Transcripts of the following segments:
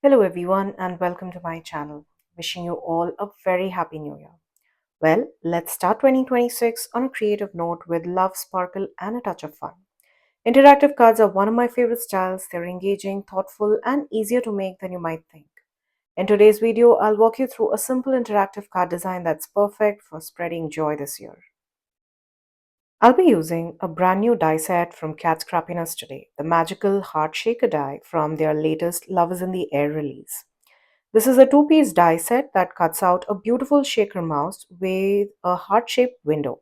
Hello, everyone, and welcome to my channel. Wishing you all a very happy new year. Well, let's start 2026 on a creative note with love, sparkle, and a touch of fun. Interactive cards are one of my favorite styles. They're engaging, thoughtful, and easier to make than you might think. In today's video, I'll walk you through a simple interactive card design that's perfect for spreading joy this year. I'll be using a brand new die set from Cat Scrappiness today, the magical heart shaker die from their latest Love is in the Air release. This is a two-piece die set that cuts out a beautiful shaker mouse with a heart-shaped window.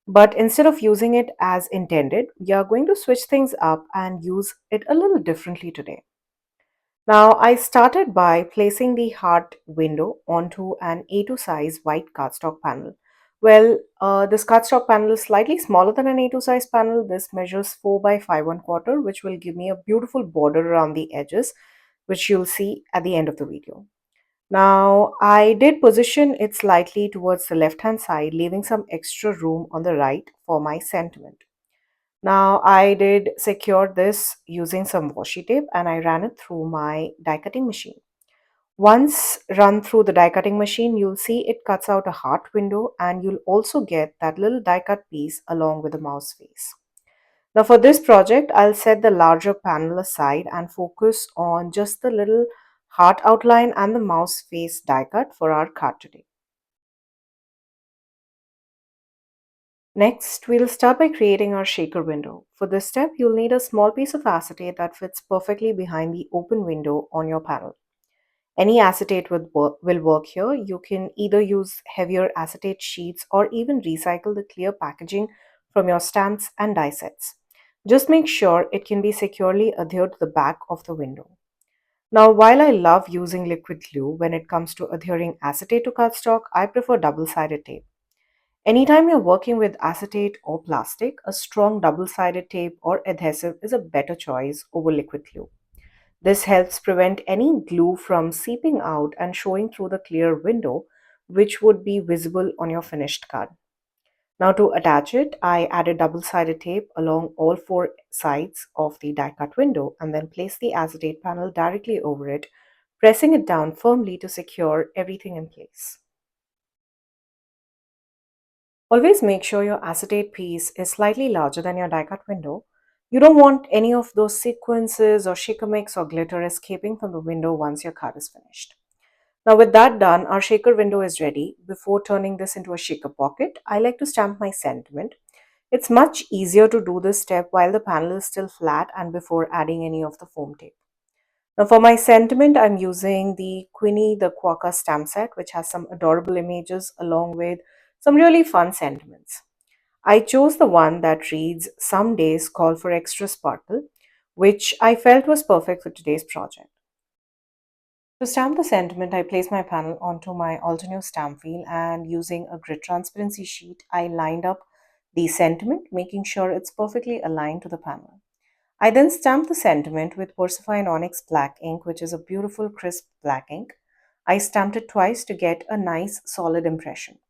But instead of using it as intended, we are going to switch things up and use it a little differently today. Now, I started by placing the heart window onto an A2 size white cardstock panel. This cardstock panel is slightly smaller than an A2 size panel. This measures 4 by 5 1/4, which will give me a beautiful border around the edges, which you'll see at the end of the video. Now, I did position it slightly towards the left hand side, leaving some extra room on the right for my sentiment. Now, I did secure this using some washi tape and I ran it through my die cutting machine. Once run through the die cutting machine, you'll see it cuts out a heart window and you'll also get that little die cut piece along with the mouse face. Now, for this project, I'll set the larger panel aside and focus on just the little heart outline and the mouse face die cut for our card today. Next, we'll start by creating our shaker window. For this step, you'll need a small piece of acetate that fits perfectly behind the open window on your panel. Any acetate will work here. You can either use heavier acetate sheets or even recycle the clear packaging from your stamps and die sets. Just make sure it can be securely adhered to the back of the window. Now, while I love using liquid glue when it comes to adhering acetate to cardstock, I prefer double-sided tape. Anytime you're working with acetate or plastic, a strong double-sided tape or adhesive is a better choice over liquid glue. This helps prevent any glue from seeping out and showing through the clear window, which would be visible on your finished card. Now to attach it, I added double-sided tape along all four sides of the die-cut window and then placed the acetate panel directly over it, pressing it down firmly to secure everything in place. Always make sure your acetate piece is slightly larger than your die-cut window. You don't want any of those sequences or shaker mix or glitter escaping from the window once your card is finished. Now with that done, our shaker window is ready. Before turning this into a shaker pocket, I like to stamp my sentiment. It's much easier to do this step while the panel is still flat and before adding any of the foam tape. Now for my sentiment, I'm using the Queenie the Quokka stamp set, which has some adorable images along with some really fun sentiments. I chose the one that reads, "Some days call for extra sparkle," which I felt was perfect for today's project. To stamp the sentiment, I place my panel onto my Altenew stamp wheel and using a grid transparency sheet, I lined up the sentiment, making sure it's perfectly aligned to the panel. I then stamped the sentiment with Persifine Onyx Black ink, which is a beautiful crisp black ink. I stamped it twice to get a nice solid impression.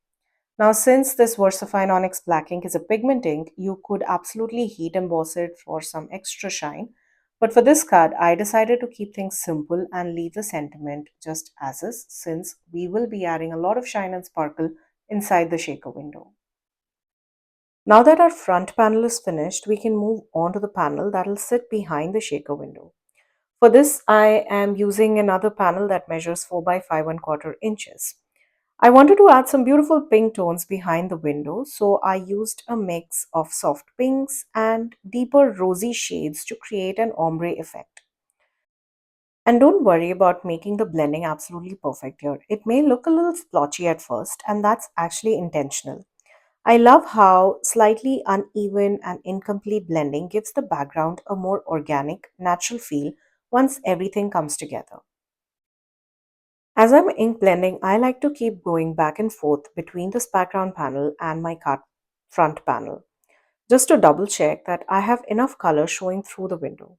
Now, since this Versafine Onyx Black ink is a pigment ink, you could absolutely heat emboss it for some extra shine. But for this card, I decided to keep things simple and leave the sentiment just as is, since we will be adding a lot of shine and sparkle inside the shaker window. Now that our front panel is finished, we can move on to the panel that will sit behind the shaker window. For this, I am using another panel that measures 4 by 5 1/4 inches. I wanted to add some beautiful pink tones behind the window, so I used a mix of soft pinks and deeper rosy shades to create an ombre effect. And don't worry about making the blending absolutely perfect here. It may look a little splotchy at first, and that's actually intentional. I love how slightly uneven and incomplete blending gives the background a more organic, natural feel once everything comes together. As I'm ink blending, I like to keep going back and forth between this background panel and my card front panel, just to double check that I have enough color showing through the window.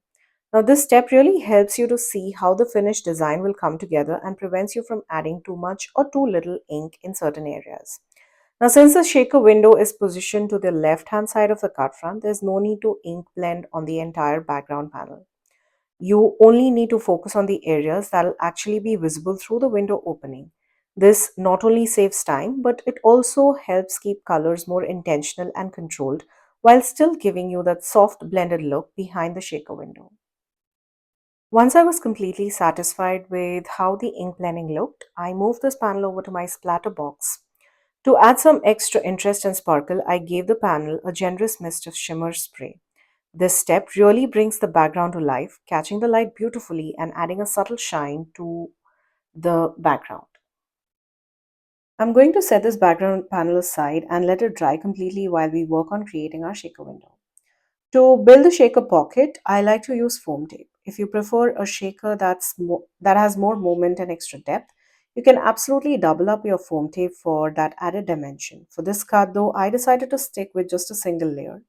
Now this step really helps you to see how the finished design will come together and prevents you from adding too much or too little ink in certain areas. Now since the shaker window is positioned to the left hand side of the card front, there's no need to ink blend on the entire background panel. You only need to focus on the areas that will actually be visible through the window opening. This not only saves time, but it also helps keep colors more intentional and controlled while still giving you that soft blended look behind the shaker window. Once I was completely satisfied with how the ink blending looked, I moved this panel over to my splatter box. To add some extra interest and sparkle, I gave the panel a generous mist of shimmer spray. This step really brings the background to life, catching the light beautifully and adding a subtle shine to the background. I'm going to set this background panel aside and let it dry completely while we work on creating our shaker window. To build the shaker pocket, I like to use foam tape. If you prefer a shaker that has more movement and extra depth, you can absolutely double up your foam tape for that added dimension. For this card though, I decided to stick with just a single layer.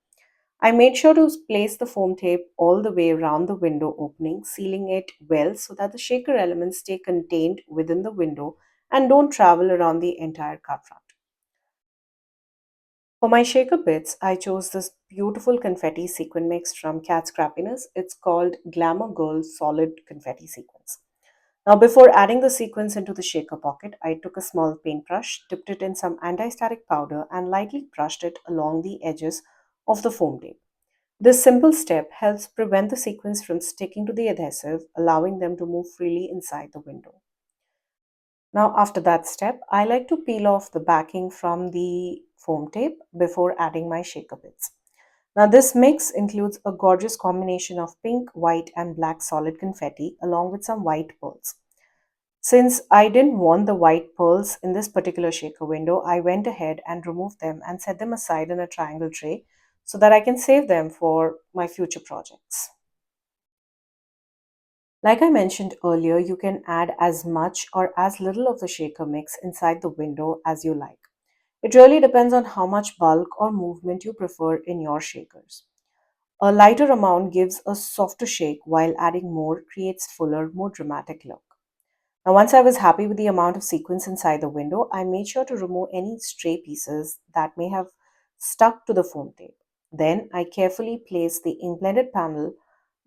I made sure to place the foam tape all the way around the window opening, sealing it well so that the shaker elements stay contained within the window and don't travel around the entire card front. For my shaker bits, I chose this beautiful confetti sequin mix from Cat Scrappiness. It's called Glamour Girl Solid Confetti Sequins. Now, before adding the sequins into the shaker pocket, I took a small paintbrush, dipped it in some anti-static powder, and lightly brushed it along the edges of the foam tape. This simple step helps prevent the sequins from sticking to the adhesive, allowing them to move freely inside the window. Now, after that step, I like to peel off the backing from the foam tape before adding my shaker bits. Now, this mix includes a gorgeous combination of pink, white, and black solid confetti along with some white pearls. Since I didn't want the white pearls in this particular shaker window, I went ahead and removed them and set them aside in a triangle tray so that I can save them for my future projects. Like I mentioned earlier, you can add as much or as little of the shaker mix inside the window as you like. It really depends on how much bulk or movement you prefer in your shakers. A lighter amount gives a softer shake, while adding more creates fuller, more dramatic look. Now, once I was happy with the amount of sequins inside the window, I made sure to remove any stray pieces that may have stuck to the foam tape. Then I carefully placed the ink blended panel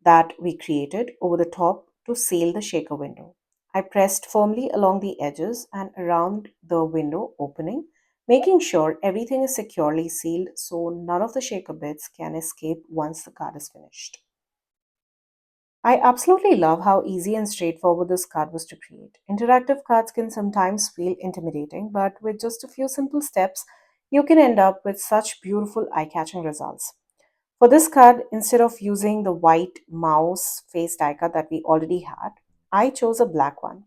that we created over the top to seal the shaker window. I pressed firmly along the edges and around the window opening, making sure everything is securely sealed so none of the shaker bits can escape once the card is finished. I absolutely love how easy and straightforward this card was to create. Interactive cards can sometimes feel intimidating, but with just a few simple steps, you can end up with such beautiful eye catching results. For this card, instead of using the white mouse face die cut that we already had, I chose a black one.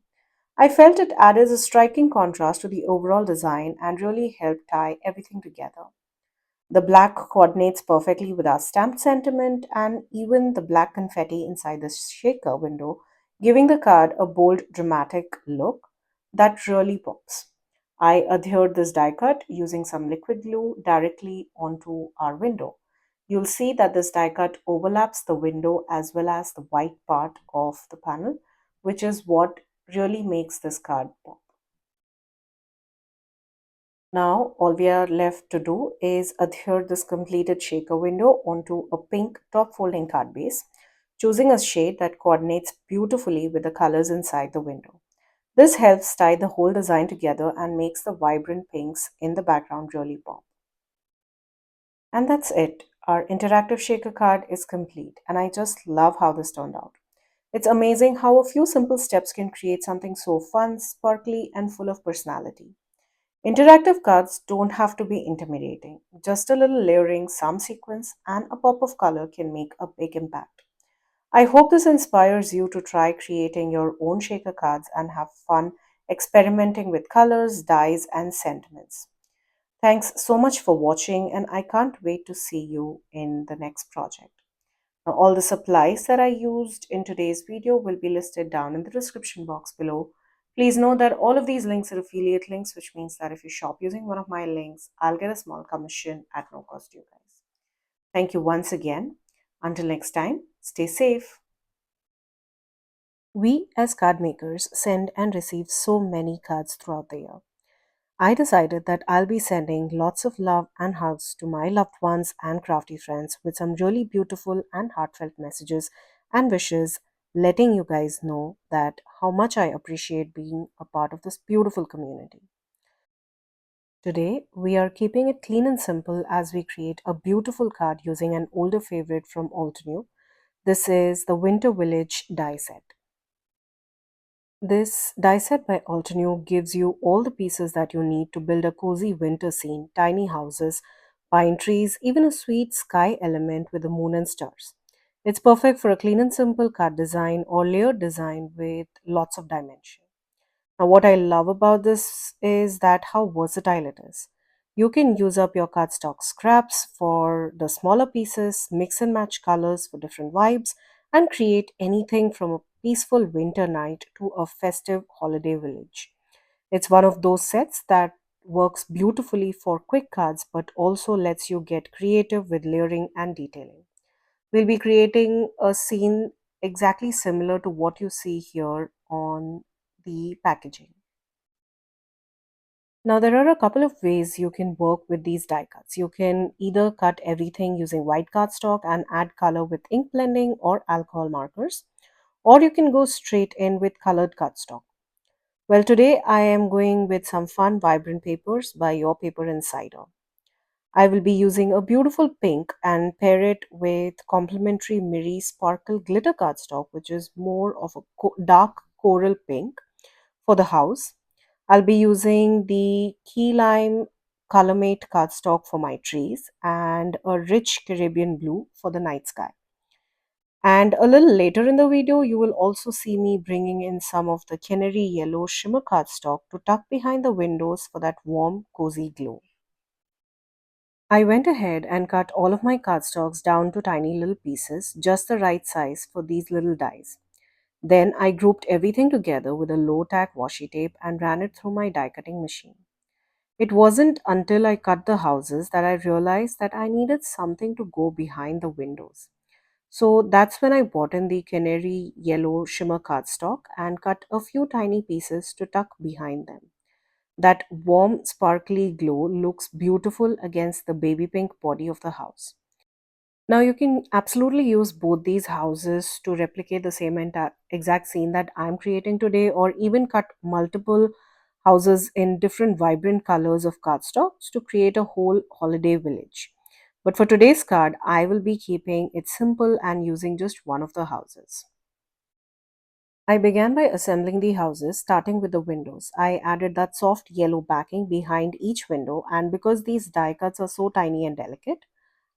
I felt it added a striking contrast to the overall design and really helped tie everything together. The black coordinates perfectly with our stamped sentiment and even the black confetti inside the shaker window, giving the card a bold, dramatic look that really pops. I adhered this die cut using some liquid glue directly onto our window. You'll see that this die cut overlaps the window as well as the white part of the panel, which is what really makes this card pop. Now, all we are left to do is adhere this completed shaker window onto a pink top folding card base, choosing a shade that coordinates beautifully with the colors inside the window. This helps tie the whole design together and makes the vibrant pinks in the background really pop. And that's it. Our interactive shaker card is complete, and I just love how this turned out. It's amazing how a few simple steps can create something so fun, sparkly, and full of personality. Interactive cards don't have to be intimidating. Just a little layering, some sequence, and a pop of color can make a big impact. I hope this inspires you to try creating your own shaker cards and have fun experimenting with colors, dyes, and sentiments. Thanks so much for watching, and I can't wait to see you in the next project. Now, all the supplies that I used in today's video will be listed down in the description box below. Please note that all of these links are affiliate links, which means that if you shop using one of my links, I'll get a small commission at no cost to you guys. Thank you once again. Until next time, stay safe. We as card makers send and receive so many cards throughout the year. I decided that I'll be sending lots of love and hugs to my loved ones and crafty friends with some really beautiful and heartfelt messages and wishes letting you guys know that how much I appreciate being a part of this beautiful community. Today, we are keeping it clean and simple as we create a beautiful card using an older favorite from Old to New. This is the Winter Village die set. This die set by Altenew gives you all the pieces that you need to build a cozy winter scene, tiny houses, pine trees, even a sweet sky element with the moon and stars. It's perfect for a clean and simple card design or layered design with lots of dimension. Now, what I love about this is that how versatile it is. You can use up your cardstock scraps for the smaller pieces, mix and match colors for different vibes, and create anything from a peaceful winter night to a festive holiday village. It's one of those sets that works beautifully for quick cards but also lets you get creative with layering and detailing. We'll be creating a scene exactly similar to what you see here on the packaging. Now, there are a couple of ways you can work with these die cuts. You can either cut everything using white cardstock and add color with ink blending or alcohol markers, or you can go straight in with colored cardstock. Well, today I am going with some fun, vibrant papers by Your Paper Insider. I will be using a beautiful pink and pair it with complementary Miri Sparkle glitter cardstock, which is more of a dark coral pink for the house. I'll be using the key lime colormate cardstock for my trees and a rich Caribbean blue for the night sky. And a little later in the video, you will also see me bringing in some of the canary yellow shimmer cardstock to tuck behind the windows for that warm, cozy glow. I went ahead and cut all of my cardstocks down to tiny little pieces, just the right size for these little dies. Then I grouped everything together with a low tack washi tape and ran it through my die cutting machine. It wasn't until I cut the houses that I realized that I needed something to go behind the windows. So that's when I bought in the canary yellow shimmer cardstock and cut a few tiny pieces to tuck behind them. That warm, sparkly glow looks beautiful against the baby pink body of the house. Now, you can absolutely use both these houses to replicate the same exact scene that I'm creating today, or even cut multiple houses in different vibrant colors of cardstocks to create a whole holiday village. But for today's card, I will be keeping it simple and using just one of the houses. I began by assembling the houses, starting with the windows. I added that soft yellow backing behind each window, and because these die cuts are so tiny and delicate,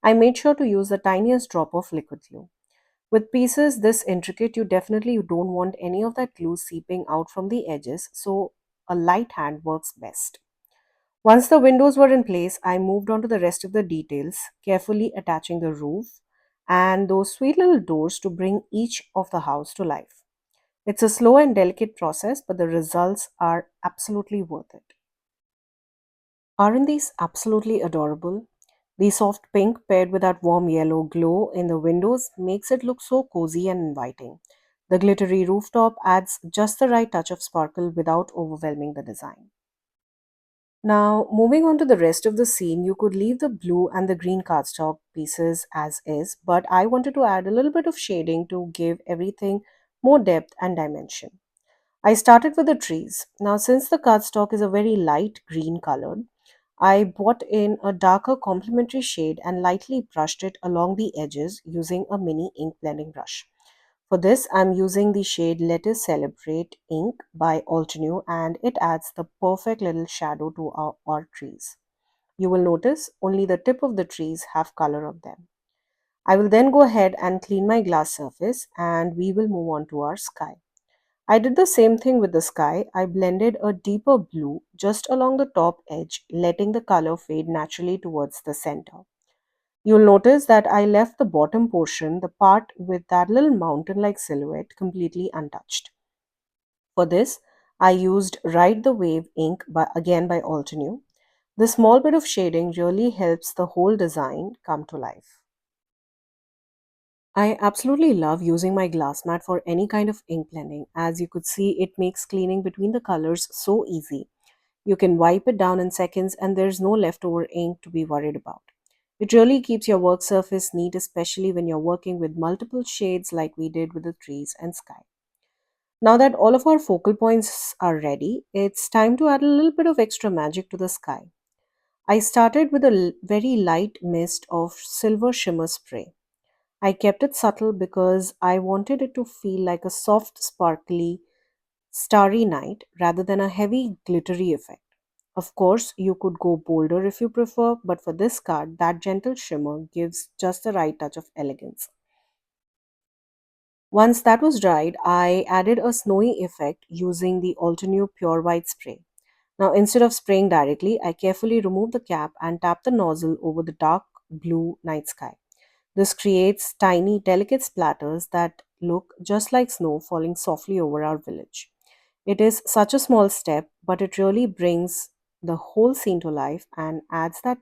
I made sure to use the tiniest drop of liquid glue. With pieces this intricate, you definitely don't want any of that glue seeping out from the edges, so a light hand works best. Once the windows were in place, I moved on to the rest of the details, carefully attaching the roof and those sweet little doors to bring each of the house to life. It's a slow and delicate process, but the results are absolutely worth it. Aren't these absolutely adorable? The soft pink paired with that warm yellow glow in the windows makes it look so cozy and inviting. The glittery rooftop adds just the right touch of sparkle without overwhelming the design. Now, moving on to the rest of the scene, you could leave the blue and the green cardstock pieces as is, but I wanted to add a little bit of shading to give everything more depth and dimension. I started with the trees. Now, since the cardstock is a very light green color, I brought in a darker complementary shade and lightly brushed it along the edges using a mini ink blending brush. For this, I'm using the shade Let Us Celebrate ink by Altenew, and it adds the perfect little shadow to our trees. You will notice only the tip of the trees have color of them. I will then go ahead and clean my glass surface and we will move on to our sky. I did the same thing with the sky. I blended a deeper blue just along the top edge, letting the color fade naturally towards the center. You'll notice that I left the bottom portion, the part with that little mountain like silhouette, completely untouched. For this, I used Ride the Wave ink again by Altenew. This small bit of shading really helps the whole design come to life. I absolutely love using my glass mat for any kind of ink blending. As you could see, it makes cleaning between the colors so easy. You can wipe it down in seconds and there's no leftover ink to be worried about. It really keeps your work surface neat, especially when you're working with multiple shades like we did with the trees and sky. Now that all of our focal points are ready, it's time to add a little bit of extra magic to the sky. I started with a very light mist of silver shimmer spray. I kept it subtle because I wanted it to feel like a soft, sparkly, starry night rather than a heavy, glittery effect. Of course, you could go bolder if you prefer, but for this card, that gentle shimmer gives just the right touch of elegance. Once that was dried, I added a snowy effect using the Altenew Pure White spray. Now, instead of spraying directly, I carefully remove the cap and tap the nozzle over the dark blue night sky. This creates tiny, delicate splatters that look just like snow falling softly over our village. It is such a small step, but it really brings the whole scene to life and adds that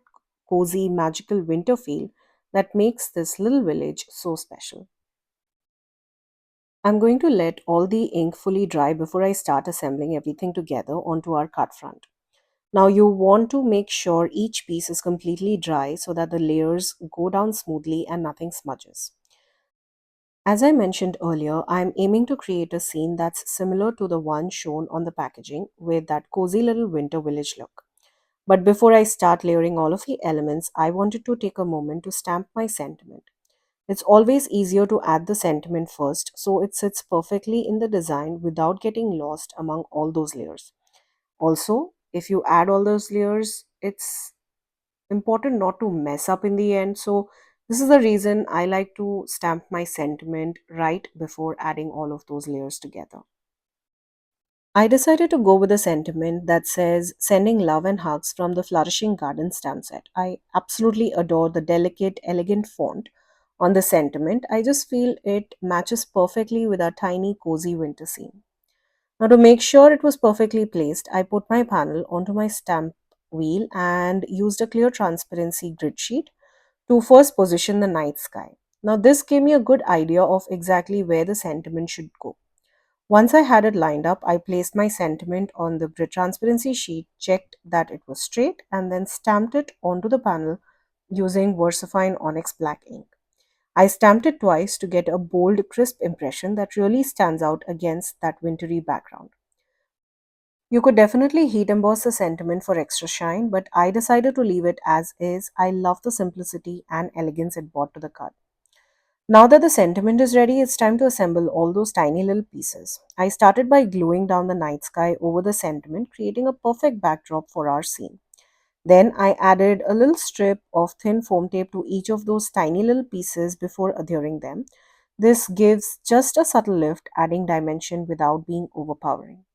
cozy, magical winter feel that makes this little village so special. I'm going to let all the ink fully dry before I start assembling everything together onto our card front. Now, you want to make sure each piece is completely dry so that the layers go down smoothly and nothing smudges. As I mentioned earlier, I'm aiming to create a scene that's similar to the one shown on the packaging with that cozy little winter village look. But before I start layering all of the elements, I wanted to take a moment to stamp my sentiment. It's always easier to add the sentiment first so it sits perfectly in the design without getting lost among all those layers. Also, if you add all those layers, it's important not to mess up in the end. So, this is the reason I like to stamp my sentiment right before adding all of those layers together. I decided to go with a sentiment that says sending love and hugs from the Flourishing Garden stamp set. I absolutely adore the delicate, elegant font on the sentiment. I just feel it matches perfectly with our tiny, cozy winter scene. Now, to make sure it was perfectly placed, I put my panel onto my stamp wheel and used a clear transparency grid sheet to first position the night sky. Now, this gave me a good idea of exactly where the sentiment should go. Once I had it lined up, I placed my sentiment on the grid transparency sheet, checked that it was straight, and then stamped it onto the panel using VersaFine Onyx Black ink. I stamped it twice to get a bold, crisp impression that really stands out against that wintry background. You could definitely heat emboss the sentiment for extra shine, but I decided to leave it as is. I love the simplicity and elegance it brought to the card. Now that the sentiment is ready, it's time to assemble all those tiny little pieces. I started by gluing down the night sky over the sentiment, creating a perfect backdrop for our scene. Then I added a little strip of thin foam tape to each of those tiny little pieces before adhering them. This gives just a subtle lift, adding dimension without being overpowering.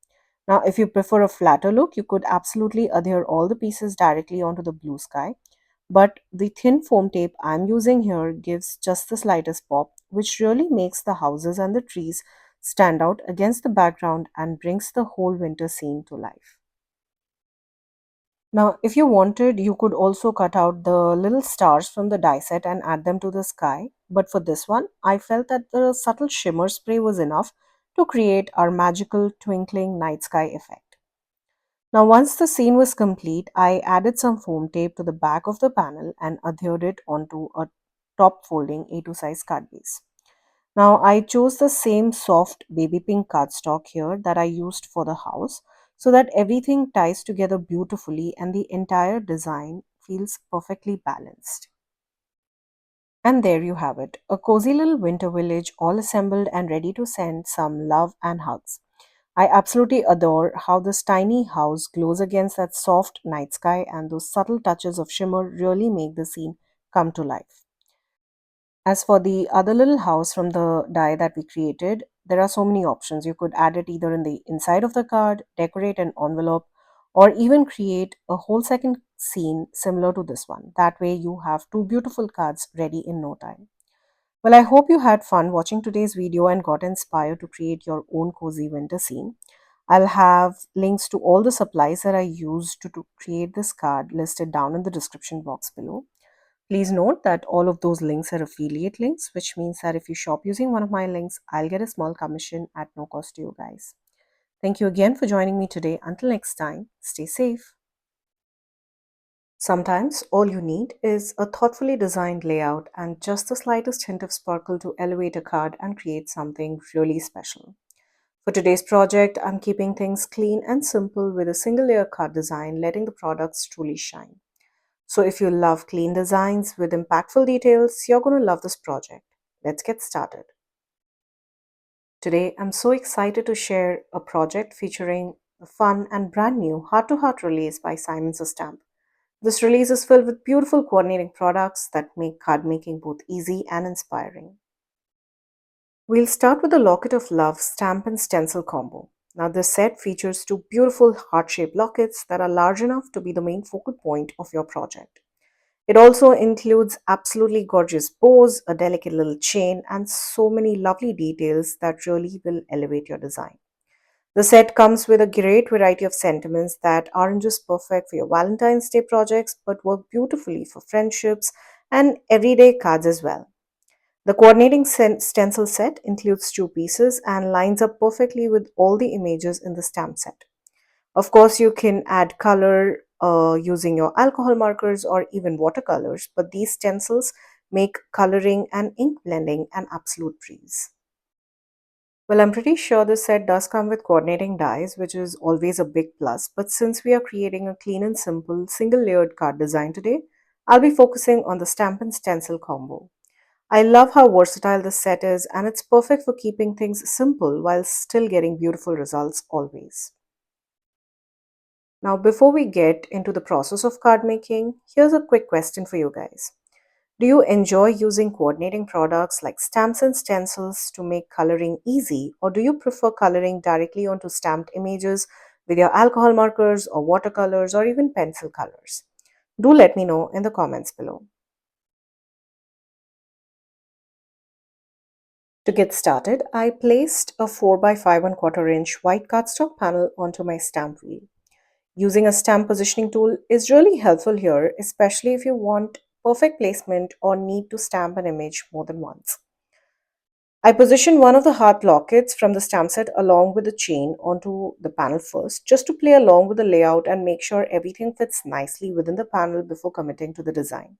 Now, if you prefer a flatter look, you could absolutely adhere all the pieces directly onto the blue sky. But the thin foam tape I'm using here gives just the slightest pop, which really makes the houses and the trees stand out against the background and brings the whole winter scene to life. Now, if you wanted, you could also cut out the little stars from the die set and add them to the sky. But for this one, I felt that the subtle shimmer spray was enough to create our magical twinkling night sky effect. Now, once the scene was complete, I added some foam tape to the back of the panel and adhered it onto a top folding A2 size card base. Now, I chose the same soft baby pink cardstock here that I used for the house so that everything ties together beautifully and the entire design feels perfectly balanced. And there you have it, a cozy little winter village all assembled and ready to send some love and hugs. I absolutely adore how this tiny house glows against that soft night sky, and those subtle touches of shimmer really make the scene come to life. As for the other little house from the die that we created, there are so many options. You could add it either in the inside of the card, decorate an envelope, or even create a whole second scene similar to this one. That way, you have two beautiful cards ready in no time. Well, I hope you had fun watching today's video and got inspired to create your own cozy winter scene. I'll have links to all the supplies that I used to create this card listed down in the description box below. Please note that all of those links are affiliate links, which means that if you shop using one of my links, I'll get a small commission at no cost to you guys. Thank you again for joining me today. Until next time, stay safe. Sometimes all you need is a thoughtfully designed layout and just the slightest hint of sparkle to elevate a card and create something really special. For today's project, I'm keeping things clean and simple with a single layer card design, letting the products truly shine. So, if you love clean designs with impactful details, you're going to love this project. Let's get started. Today, I'm so excited to share a project featuring a fun and brand new heart to heart release by Simon's Stamp. This release is filled with beautiful coordinating products that make card making both easy and inspiring. We'll start with the Locket of Love stamp and stencil combo. Now, this set features two beautiful heart shaped lockets that are large enough to be the main focal point of your project. It also includes absolutely gorgeous bows, a delicate little chain, and so many lovely details that really will elevate your design. The set comes with a great variety of sentiments that aren't just perfect for your Valentine's Day projects but work beautifully for friendships and everyday cards as well. The coordinating stencil set includes two pieces and lines up perfectly with all the images in the stamp set. Of course, you can add color using your alcohol markers or even watercolors, but these stencils make coloring and ink blending an absolute breeze. Well, I'm pretty sure this set does come with coordinating dies, which is always a big plus. But since we are creating a clean and simple single layered card design today, I'll be focusing on the stamp and stencil combo. I love how versatile this set is, and it's perfect for keeping things simple while still getting beautiful results always. Now, before we get into the process of card making, here's a quick question for you guys. Do you enjoy using coordinating products like stamps and stencils to make coloring easy, or do you prefer coloring directly onto stamped images with your alcohol markers or watercolors or even pencil colors? Do let me know in the comments below. To get started, I placed a 4 by 5 and quarter inch white cardstock panel onto my stamp wheel. Using a stamp positioning tool is really helpful here, especially if you want perfect placement or need to stamp an image more than once. I positioned one of the heart lockets from the stamp set along with the chain onto the panel first, just to play along with the layout and make sure everything fits nicely within the panel before committing to the design.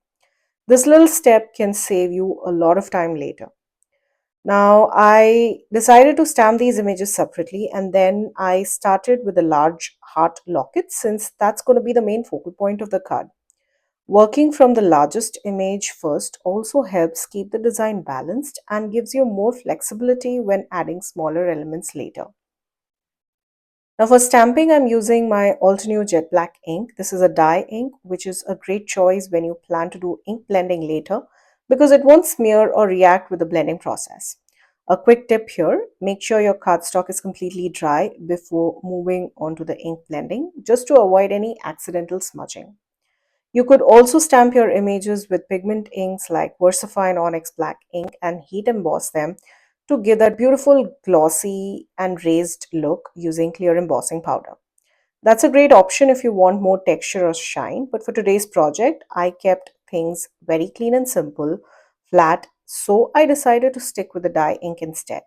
This little step can save you a lot of time later. Now, I decided to stamp these images separately and then I started with a large heart locket since that's going to be the main focal point of the card. Working from the largest image first also helps keep the design balanced and gives you more flexibility when adding smaller elements later. Now for stamping, I'm using my Altenew Jet Black ink. This is a dye ink, which is a great choice when you plan to do ink blending later because it won't smear or react with the blending process. A quick tip here, make sure your cardstock is completely dry before moving on to the ink blending, just to avoid any accidental smudging. You could also stamp your images with pigment inks like VersaFine Onyx Black ink and heat emboss them to give that beautiful glossy and raised look using clear embossing powder. That's a great option if you want more texture or shine, but for today's project, I kept things very clean and simple, flat, so I decided to stick with the dye ink instead.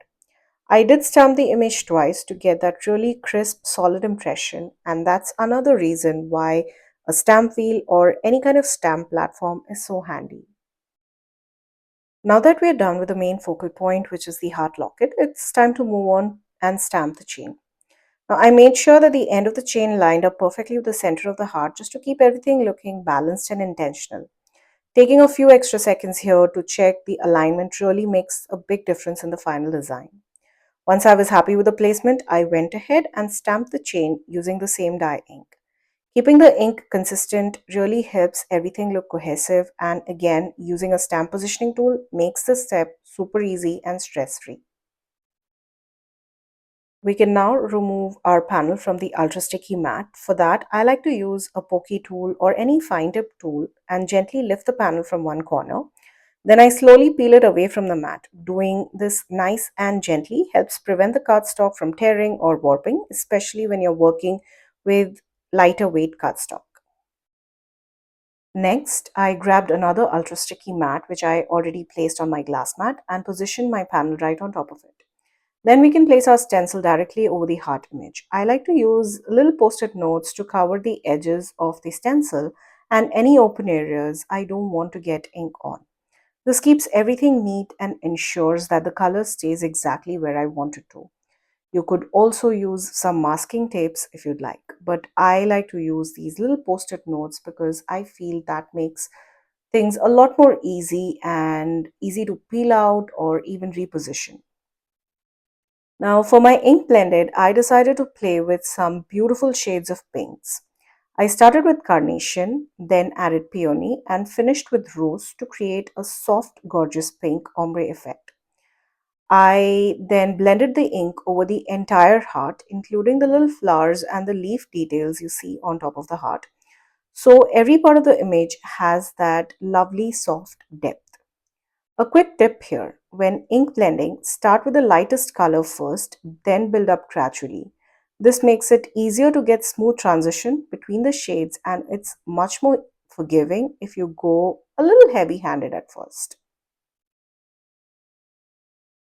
I did stamp the image twice to get that really crisp, solid impression, and that's another reason why a stamp wheel or any kind of stamp platform is so handy. Now that we're done with the main focal point, which is the heart locket, it's time to move on and stamp the chain. Now, I made sure that the end of the chain lined up perfectly with the center of the heart just to keep everything looking balanced and intentional. Taking a few extra seconds here to check the alignment really makes a big difference in the final design. Once I was happy with the placement, I went ahead and stamped the chain using the same dye ink. Keeping the ink consistent really helps everything look cohesive, and again, using a stamp positioning tool makes this step super easy and stress-free. We can now remove our panel from the ultra sticky mat. For that, I like to use a pokey tool or any fine tip tool and gently lift the panel from one corner. Then I slowly peel it away from the mat. Doing this nice and gently helps prevent the cardstock from tearing or warping, especially when you're working with lighter weight cardstock. Next, I grabbed another ultra sticky mat which I already placed on my glass mat and positioned my panel right on top of it. Then we can place our stencil directly over the heart image. I like to use little post-it notes to cover the edges of the stencil and any open areas I don't want to get ink on. This keeps everything neat and ensures that the color stays exactly where I want it to. You could also use some masking tapes if you'd like, but I like to use these little post it notes because I feel that makes things a lot more easy and easy to peel out or even reposition. Now, for my ink blended, I decided to play with some beautiful shades of pinks. I started with carnation, then added peony, and finished with rose to create a soft, gorgeous pink ombre effect. I then blended the ink over the entire heart, including the little flowers and the leaf details you see on top of the heart. So every part of the image has that lovely soft depth. A quick tip here: when ink blending, start with the lightest color first, then build up gradually. This makes it easier to get smooth transition between the shades, and it's much more forgiving if you go a little heavy handed at first.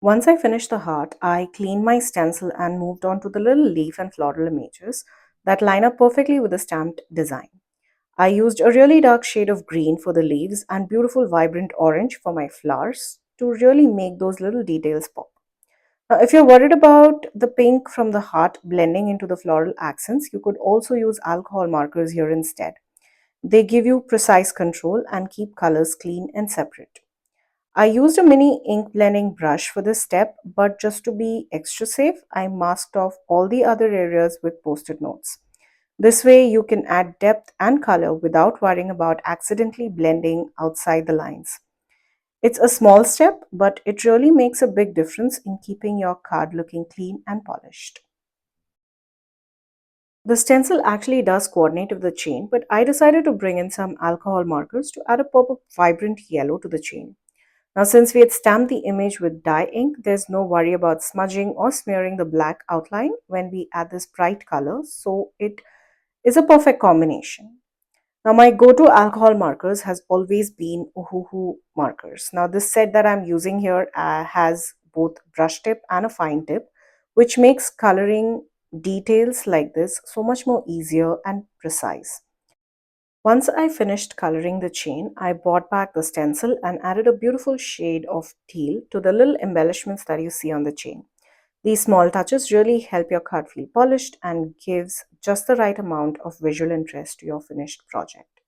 Once I finished the heart, I cleaned my stencil and moved on to the little leaf and floral images that line up perfectly with the stamped design. I used a really dark shade of green for the leaves and beautiful vibrant orange for my flowers to really make those little details pop. Now, if you're worried about the pink from the heart blending into the floral accents, you could also use alcohol markers here instead. They give you precise control and keep colors clean and separate. I used a mini ink blending brush for this step, but just to be extra safe, I masked off all the other areas with post-it notes. This way, you can add depth and color without worrying about accidentally blending outside the lines. It's a small step, but it really makes a big difference in keeping your card looking clean and polished. The stencil actually does coordinate with the chain, but I decided to bring in some alcohol markers to add a pop of vibrant yellow to the chain. Now, since we had stamped the image with dye ink, there's no worry about smudging or smearing the black outline when we add this bright color, so it is a perfect combination. Now, my go-to alcohol markers has always been Uhuhu markers. Now, this set that I'm using here has both brush tip and a fine tip, which makes coloring details like this so much more easier and precise. Once I finished coloring the chain, I brought back the stencil and added a beautiful shade of teal to the little embellishments that you see on the chain. These small touches really help your card feel polished and gives just the right amount of visual interest to your finished project.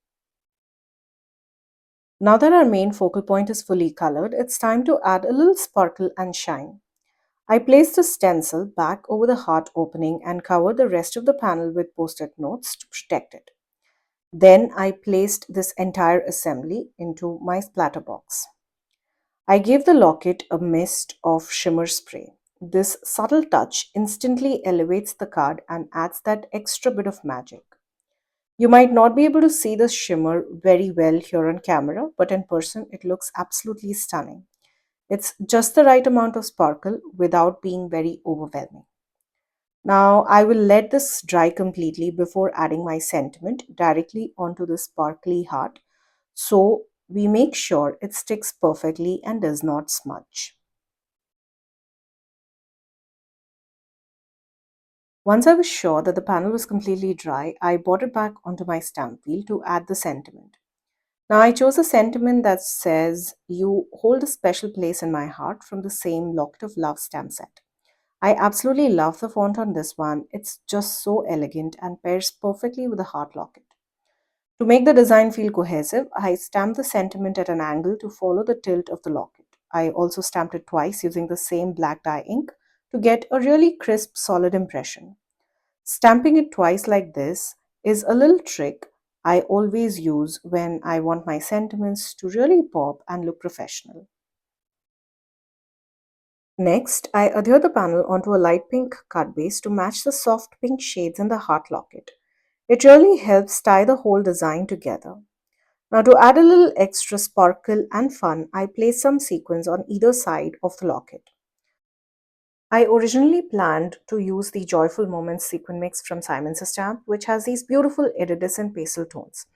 Now that our main focal point is fully colored, it's time to add a little sparkle and shine. I placed the stencil back over the heart opening and covered the rest of the panel with post-it notes to protect it. Then I placed this entire assembly into my splatter box. I gave the locket a mist of shimmer spray. This subtle touch instantly elevates the card and adds that extra bit of magic. You might not be able to see the shimmer very well here on camera, but in person it looks absolutely stunning. It's just the right amount of sparkle without being very overwhelming. Now I will let this dry completely before adding my sentiment directly onto the sparkly heart, so we make sure it sticks perfectly and does not smudge. Once I was sure that the panel was completely dry, I brought it back onto my stamp wheel to add the sentiment. Now I chose a sentiment that says, "You hold a special place in my heart," from the same Locket of Love stamp set. I absolutely love the font on this one. It's just so elegant and pairs perfectly with the heart locket. To make the design feel cohesive, I stamped the sentiment at an angle to follow the tilt of the locket. I also stamped it twice using the same black dye ink to get a really crisp, solid impression. Stamping it twice like this is a little trick I always use when I want my sentiments to really pop and look professional. Next, I adhere the panel onto a light pink card base to match the soft pink shades in the heart locket. It really helps tie the whole design together. Now, to add a little extra sparkle and fun, I placed some sequins on either side of the locket. I originally planned to use the Joyful Moments sequin mix from Simon's Stamp, which has these beautiful iridescent pastel tones.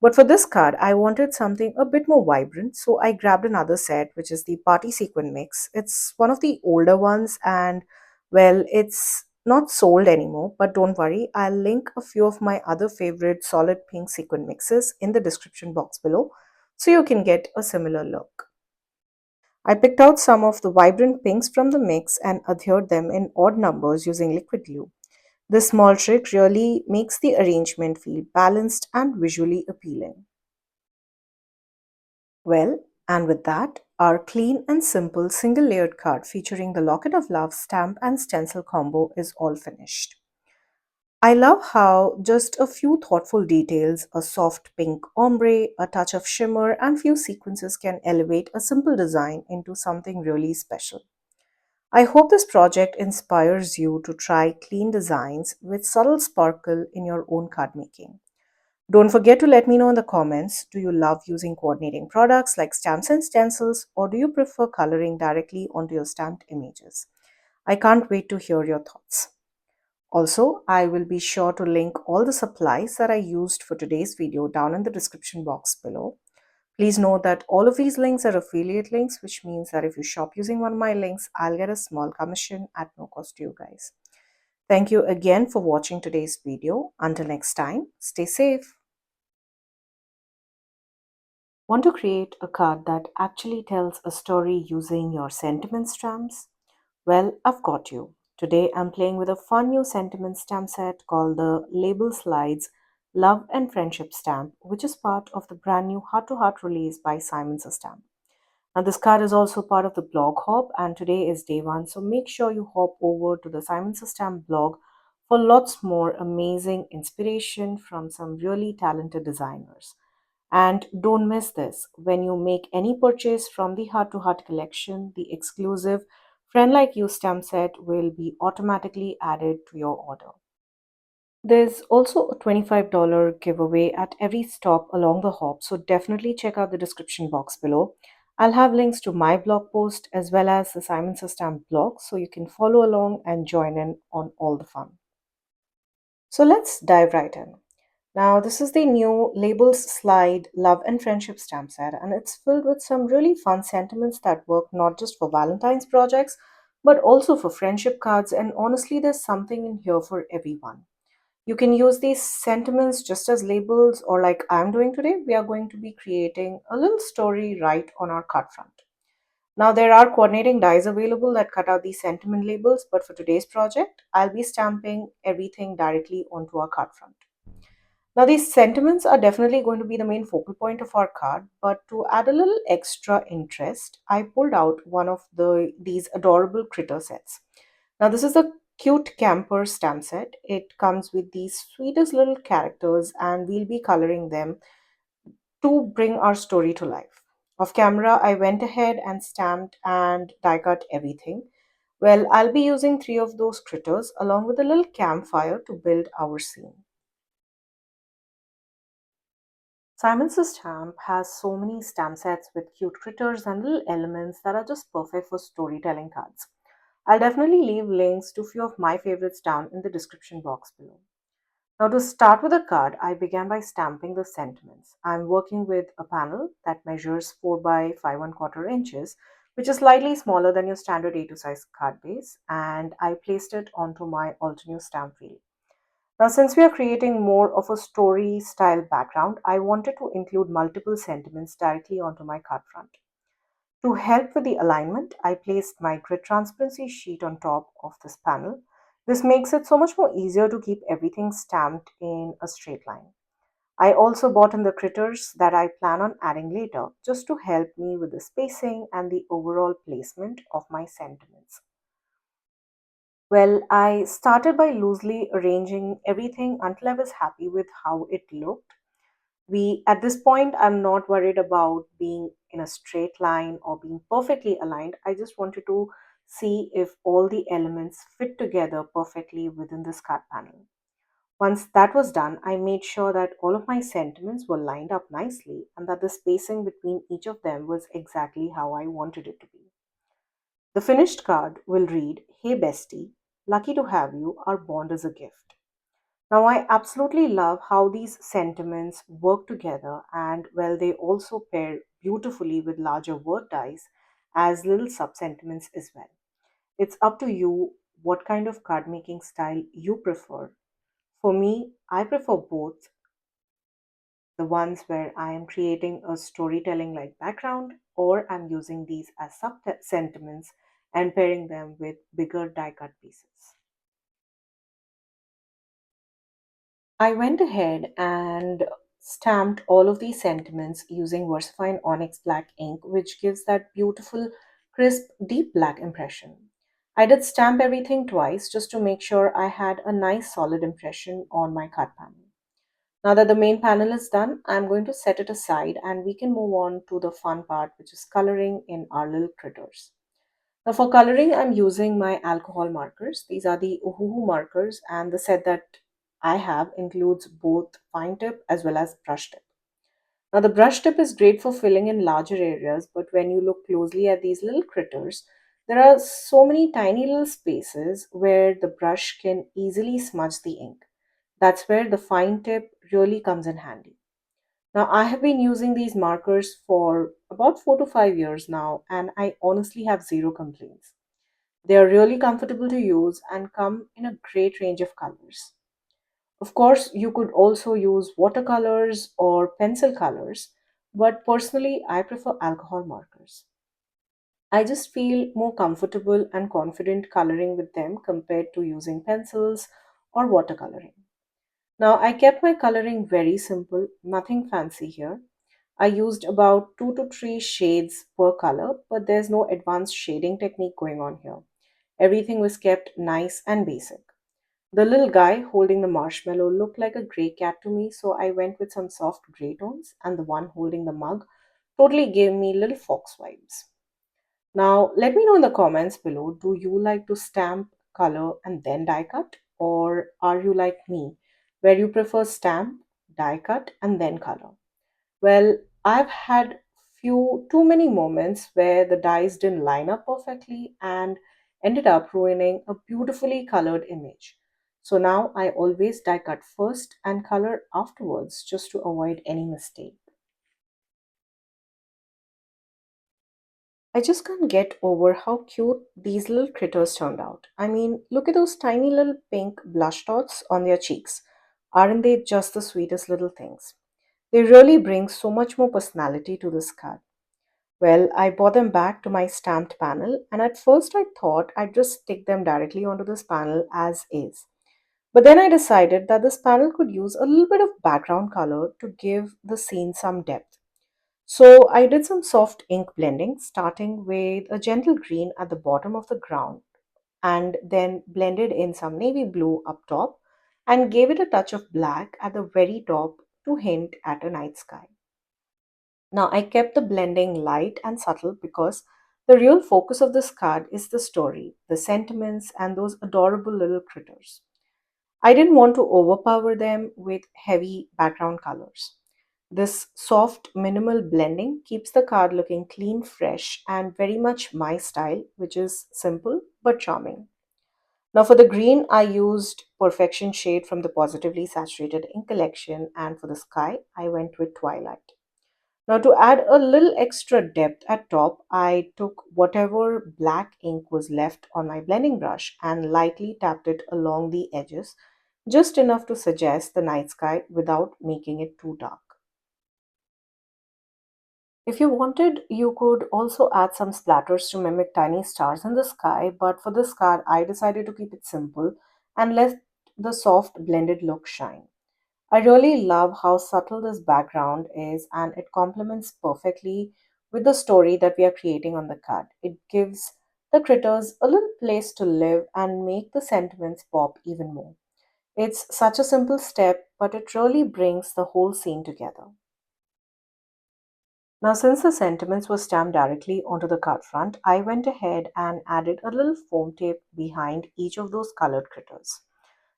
But for this card, I wanted something a bit more vibrant, so I grabbed another set, which is the Party Sequin Mix. It's one of the older ones, and well, it's not sold anymore, but don't worry, I'll link a few of my other favorite solid pink sequin mixes in the description box below so you can get a similar look. I picked out some of the vibrant pinks from the mix and adhered them in odd numbers using liquid glue. This small trick really makes the arrangement feel balanced and visually appealing. Well, and with that, our clean and simple single layered card featuring the Locket of Love stamp and stencil combo is all finished. I love how just a few thoughtful details, a soft pink ombre, a touch of shimmer, and few sequences can elevate a simple design into something really special. I hope this project inspires you to try clean designs with subtle sparkle in your own card making. Don't forget to let me know in the comments, do you love using coordinating products like stamps and stencils, or do you prefer coloring directly onto your stamped images? I can't wait to hear your thoughts. Also, I will be sure to link all the supplies that I used for today's video down in the description box below. Please note that all of these links are affiliate links, which means that if you shop using one of my links, I'll get a small commission at no cost to you guys. Thank you again for watching today's video. Until next time, stay safe. Want to create a card that actually tells a story using your sentiment stamps? Well, I've got you. Today I'm playing with a fun new sentiment stamp set called the Label Slides Love and Friendship Stamp, which is part of the brand new Heart to Heart release by Simon's Stamp. Now, this card is also part of the blog hop, and today is day one, so make sure you hop over to the Simon's Stamp blog for lots more amazing inspiration from some really talented designers. And don't miss this, when you make any purchase from the Heart to Heart collection, the exclusive Friend Like You stamp set will be automatically added to your order. There's also a $25 giveaway at every stop along the hop, so definitely check out the description box below. I'll have links to my blog post as well as the Simon Stamp blog so you can follow along and join in on all the fun. So let's dive right in. Now, this is the new Labels Slide Love and Friendship stamp set, and it's filled with some really fun sentiments that work not just for Valentine's projects, but also for friendship cards. And honestly, there's something in here for everyone. You can use these sentiments just as labels, or like I'm doing today, we are going to be creating a little story right on our card front. Now, there are coordinating dies available that cut out these sentiment labels, but for today's project, I'll be stamping everything directly onto our card front. Now, these sentiments are definitely going to be the main focal point of our card, but to add a little extra interest, I pulled out one of these adorable critter sets. Now, this is a cute camper stamp set. It comes with these sweetest little characters, and we'll be coloring them to bring our story to life. Off camera, I went ahead and stamped and die cut everything. Well, I'll be using three of those critters along with a little campfire to build our scene. Simon's Stamp has so many stamp sets with cute critters and little elements that are just perfect for storytelling cards. I'll definitely leave links to a few of my favorites down in the description box below. Now, to start with a card, I began by stamping the sentiments. I'm working with a panel that measures 4 by 5 and quarter inches, which is slightly smaller than your standard A2 size card base, and I placed it onto my Altenew stamp reel. Now, since we are creating more of a story style background, I wanted to include multiple sentiments directly onto my card front. To help with the alignment, I placed my grid transparency sheet on top of this panel. This makes it so much more easier to keep everything stamped in a straight line. I also bought in the critters that I plan on adding later, just to help me with the spacing and the overall placement of my sentiments. Well, I started by loosely arranging everything until I was happy with how it looked. At this point, I'm not worried about being in a straight line or being perfectly aligned. I just wanted to see if all the elements fit together perfectly within this card panel. Once that was done, I made sure that all of my sentiments were lined up nicely and that the spacing between each of them was exactly how I wanted it to be. The finished card will read, "Hey bestie, lucky to have you, our bond is a gift." Now, I absolutely love how these sentiments work together, and well, they also pair beautifully with larger word dies as little sub sentiments as well. It's up to you what kind of card making style you prefer. For me, I prefer both, the ones where I am creating a storytelling like background, or I'm using these as sub sentiments and pairing them with bigger die cut pieces. I went ahead and stamped all of these sentiments using VersaFine Onyx Black ink, which gives that beautiful, crisp, deep black impression. I did stamp everything twice just to make sure I had a nice solid impression on my card panel. Now that the main panel is done, I'm going to set it aside and we can move on to the fun part, which is coloring in our little critters. Now for coloring, I'm using my alcohol markers. These are the Uhuhu markers, and the set that I have includes both fine tip as well as brush tip. Now the brush tip is great for filling in larger areas, but when you look closely at these little critters, there are so many tiny little spaces where the brush can easily smudge the ink. That's where the fine tip really comes in handy. Now, I have been using these markers for about 4 to 5 years now, and I honestly have zero complaints. They are really comfortable to use and come in a great range of colors. Of course, you could also use watercolors or pencil colors, but personally, I prefer alcohol markers. I just feel more comfortable and confident coloring with them compared to using pencils or watercoloring. Now, I kept my coloring very simple, nothing fancy here. I used about 2 to 3 shades per color, but there's no advanced shading technique going on here. Everything was kept nice and basic. The little guy holding the marshmallow looked like a gray cat to me, so I went with some soft gray tones, and the one holding the mug totally gave me little fox vibes. Now, let me know in the comments below, do you like to stamp, color, and then die cut? Or are you like me, where you prefer stamp, die cut, and then color? Well, I've had few too many moments where the dies didn't line up perfectly and ended up ruining a beautifully colored image. So now I always die cut first and color afterwards just to avoid any mistake. I just can't get over how cute these little critters turned out. I mean, look at those tiny little pink blush dots on their cheeks. Aren't they just the sweetest little things? They really bring so much more personality to this card. Well, I brought them back to my stamped panel, and at first I thought I'd just stick them directly onto this panel as is. But then I decided that this panel could use a little bit of background color to give the scene some depth. So I did some soft ink blending, starting with a gentle green at the bottom of the ground, and then blended in some navy blue up top, and gave it a touch of black at the very top to hint at a night sky. Now, I kept the blending light and subtle because the real focus of this card is the story, the sentiments, and those adorable little critters. I didn't want to overpower them with heavy background colors. This soft, minimal blending keeps the card looking clean, fresh, and very much my style, which is simple but charming. Now, for the green, I used Perfection shade from the Positively Saturated Ink collection, and for the sky, I went with Twilight. Now, to add a little extra depth at top, I took whatever black ink was left on my blending brush and lightly tapped it along the edges, just enough to suggest the night sky without making it too dark. If you wanted, you could also add some splatters to mimic tiny stars in the sky, but for this card, I decided to keep it simple and let the soft blended look shine. I really love how subtle this background is, and it complements perfectly with the story that we are creating on the card. It gives the critters a little place to live and make the sentiments pop even more. It's such a simple step, but it really brings the whole scene together. Now, since the sentiments were stamped directly onto the card front, I went ahead and added a little foam tape behind each of those colored critters.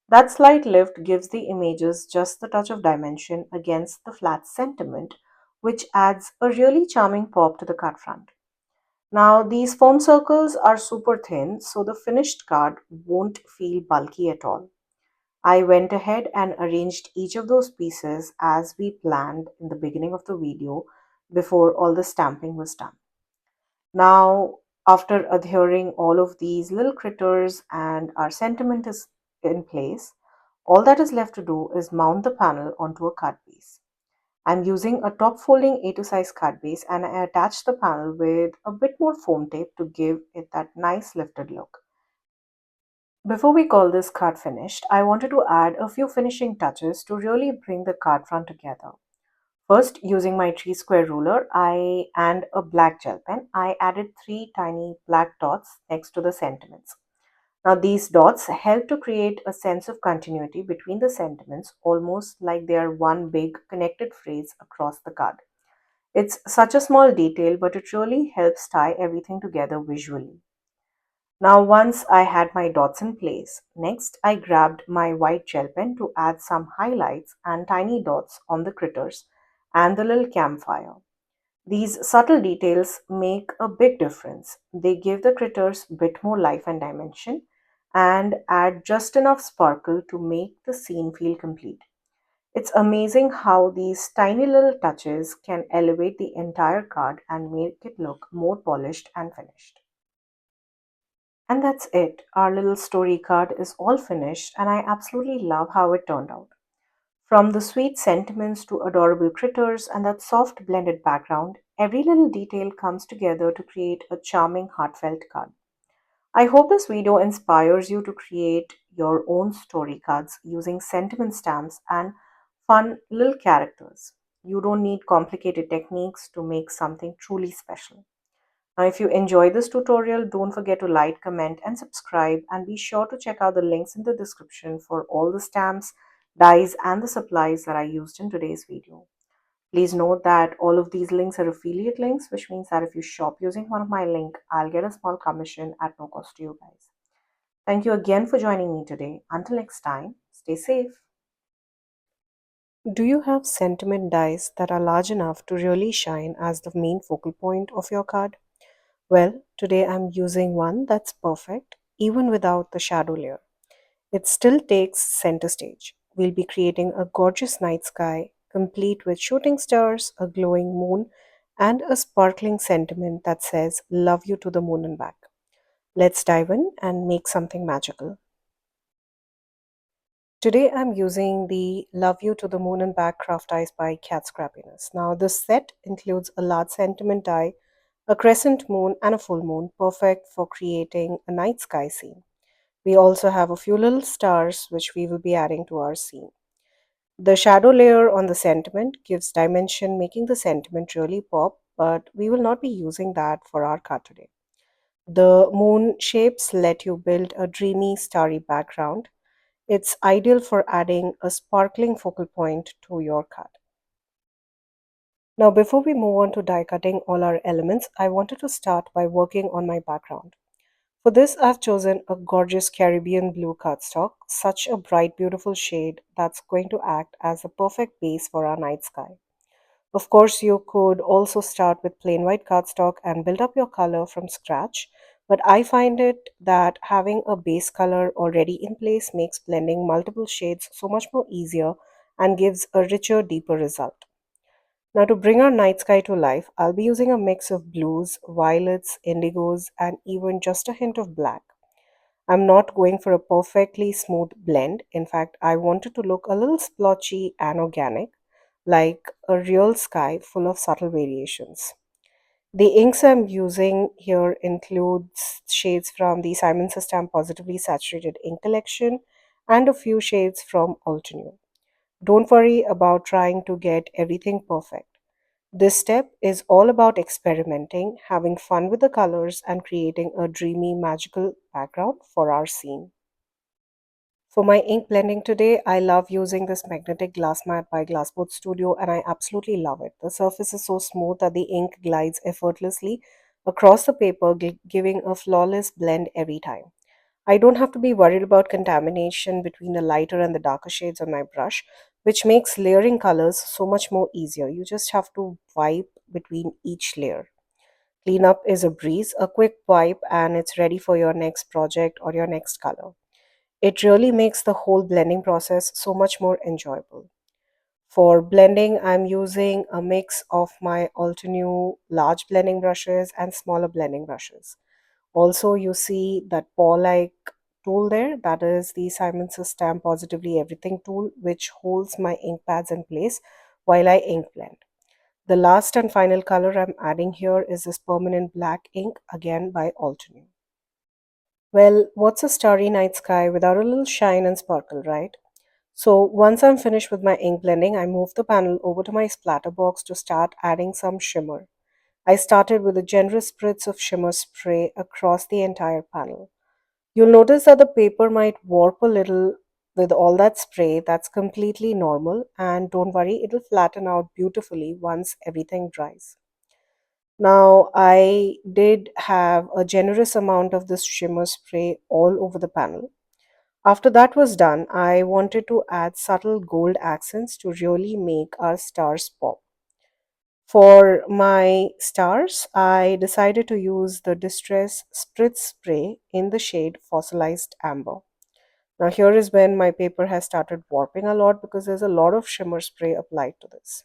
That slight lift gives the images just the touch of dimension against the flat sentiment, which adds a really charming pop to the card front. Now, these foam circles are super thin, so the finished card won't feel bulky at all. I went ahead and arranged each of those pieces as we planned in the beginning of the video before all the stamping was done. Now, After adhering all of these little critters and our sentiment is in place, all that is left to do is mount the panel onto a card base. I'm using a top folding A2 size card base and I attach the panel with a bit more foam tape to give it that nice lifted look. Before we call this card finished, I wanted to add a few finishing touches to really bring the card front together. First, using my tree square ruler and a black gel pen, I added three tiny black dots next to the sentiments. Now, these dots help to create a sense of continuity between the sentiments, almost like they are one big connected phrase across the card. It's such a small detail, but it really helps tie everything together visually. Now, once I had my dots in place, next I grabbed my white gel pen to add some highlights and tiny dots on the critters and the little campfire. These subtle details make a big difference. They give the critters a bit more life and dimension and add just enough sparkle to make the scene feel complete. It's amazing how these tiny little touches can elevate the entire card and make it look more polished and finished. And that's it. Our little story card is all finished, and I absolutely love how it turned out. From the sweet sentiments to adorable critters and that soft blended background, every little detail comes together to create a charming, heartfelt card. I hope this video inspires you to create your own story cards using sentiment stamps and fun little characters. You don't need complicated techniques to make something truly special. Now, if you enjoyed this tutorial, don't forget to like, comment, and subscribe, and be sure to check out the links in the description for all the stamps, dies, and the supplies that I used in today's video. Please note that all of these links are affiliate links, which means that if you shop using one of my links, I'll get a small commission at no cost to you guys. Thank you again for joining me today. Until next time, stay safe. Do you have sentiment dies that are large enough to really shine as the main focal point of your card? Well, today I'm using one that's perfect, even without the shadow layer. It still takes center stage. We'll be creating a gorgeous night sky, complete with shooting stars, a glowing moon, and a sparkling sentiment that says, Love you to the moon and back. Let's dive in and make something magical. Today I'm using the Love You to the Moon and Back craft dies by Cat Scrappiness. Now, this set includes a large sentiment die, a crescent moon, and a full moon, perfect for creating a night sky scene. We also have a few little stars which we will be adding to our scene. The shadow layer on the sentiment gives dimension, making the sentiment really pop, but we will not be using that for our card today. The moon shapes let you build a dreamy, starry background. It's ideal for adding a sparkling focal point to your card. Now, before we move on to die cutting all our elements, I wanted to start by working on my background. For this, I've chosen a gorgeous Caribbean blue cardstock, such a bright, beautiful shade that's going to act as a perfect base for our night sky. Of course, you could also start with plain white cardstock and build up your color from scratch, but I find it that having a base color already in place makes blending multiple shades so much more easier and gives a richer, deeper result. Now, to bring our night sky to life, I'll be using a mix of blues, violets, indigos, and even just a hint of black. I'm not going for a perfectly smooth blend. In fact, I want it to look a little splotchy and organic, like a real sky full of subtle variations. The inks I'm using here includes shades from the Simon Says Positively Saturated Ink Collection and a few shades from Altenew. Don't worry about trying to get everything perfect. This step is all about experimenting, having fun with the colors, and creating a dreamy, magical background for our scene. For my ink blending today, I love using this magnetic glass mat by Glassboard Studio and I absolutely love it. The surface is so smooth that the ink glides effortlessly across the paper, giving a flawless blend every time. I don't have to be worried about contamination between the lighter and the darker shades on my brush, which makes layering colors so much more easier. You just have to wipe between each layer. Cleanup is a breeze, a quick wipe, and it's ready for your next project or your next color. It really makes the whole blending process so much more enjoyable. For blending, I'm using a mix of my Altenew large blending brushes and smaller blending brushes. Also, you see that paw-like tool there, that is the Simon's Stamp Positively Everything tool, which holds my ink pads in place while I ink blend. The last and final color I'm adding here is this permanent black ink, again by Altenew. Well, what's a starry night sky without a little shine and sparkle, right? So once I'm finished with my ink blending, I move the panel over to my splatter box to start adding some shimmer. I started with a generous spritz of shimmer spray across the entire panel. You'll notice that the paper might warp a little with all that spray. That's completely normal, and don't worry, it'll flatten out beautifully once everything dries. Now, I did have a generous amount of this shimmer spray all over the panel. After that was done, I wanted to add subtle gold accents to really make our stars pop. For my stars, I decided to use the Distress Spritz Spray in the shade Fossilized Amber. Now, here is when my paper has started warping a lot because there's a lot of shimmer spray applied to this.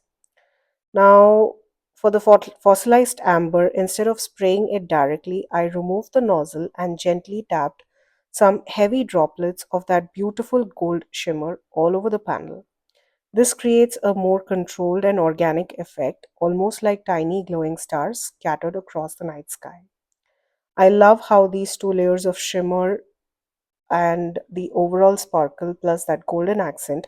Now, for the fossilized amber, instead of spraying it directly, I removed the nozzle and gently tapped some heavy droplets of that beautiful gold shimmer all over the panel. This creates a more controlled and organic effect, almost like tiny glowing stars scattered across the night sky. I love how these two layers of shimmer and the overall sparkle plus that golden accent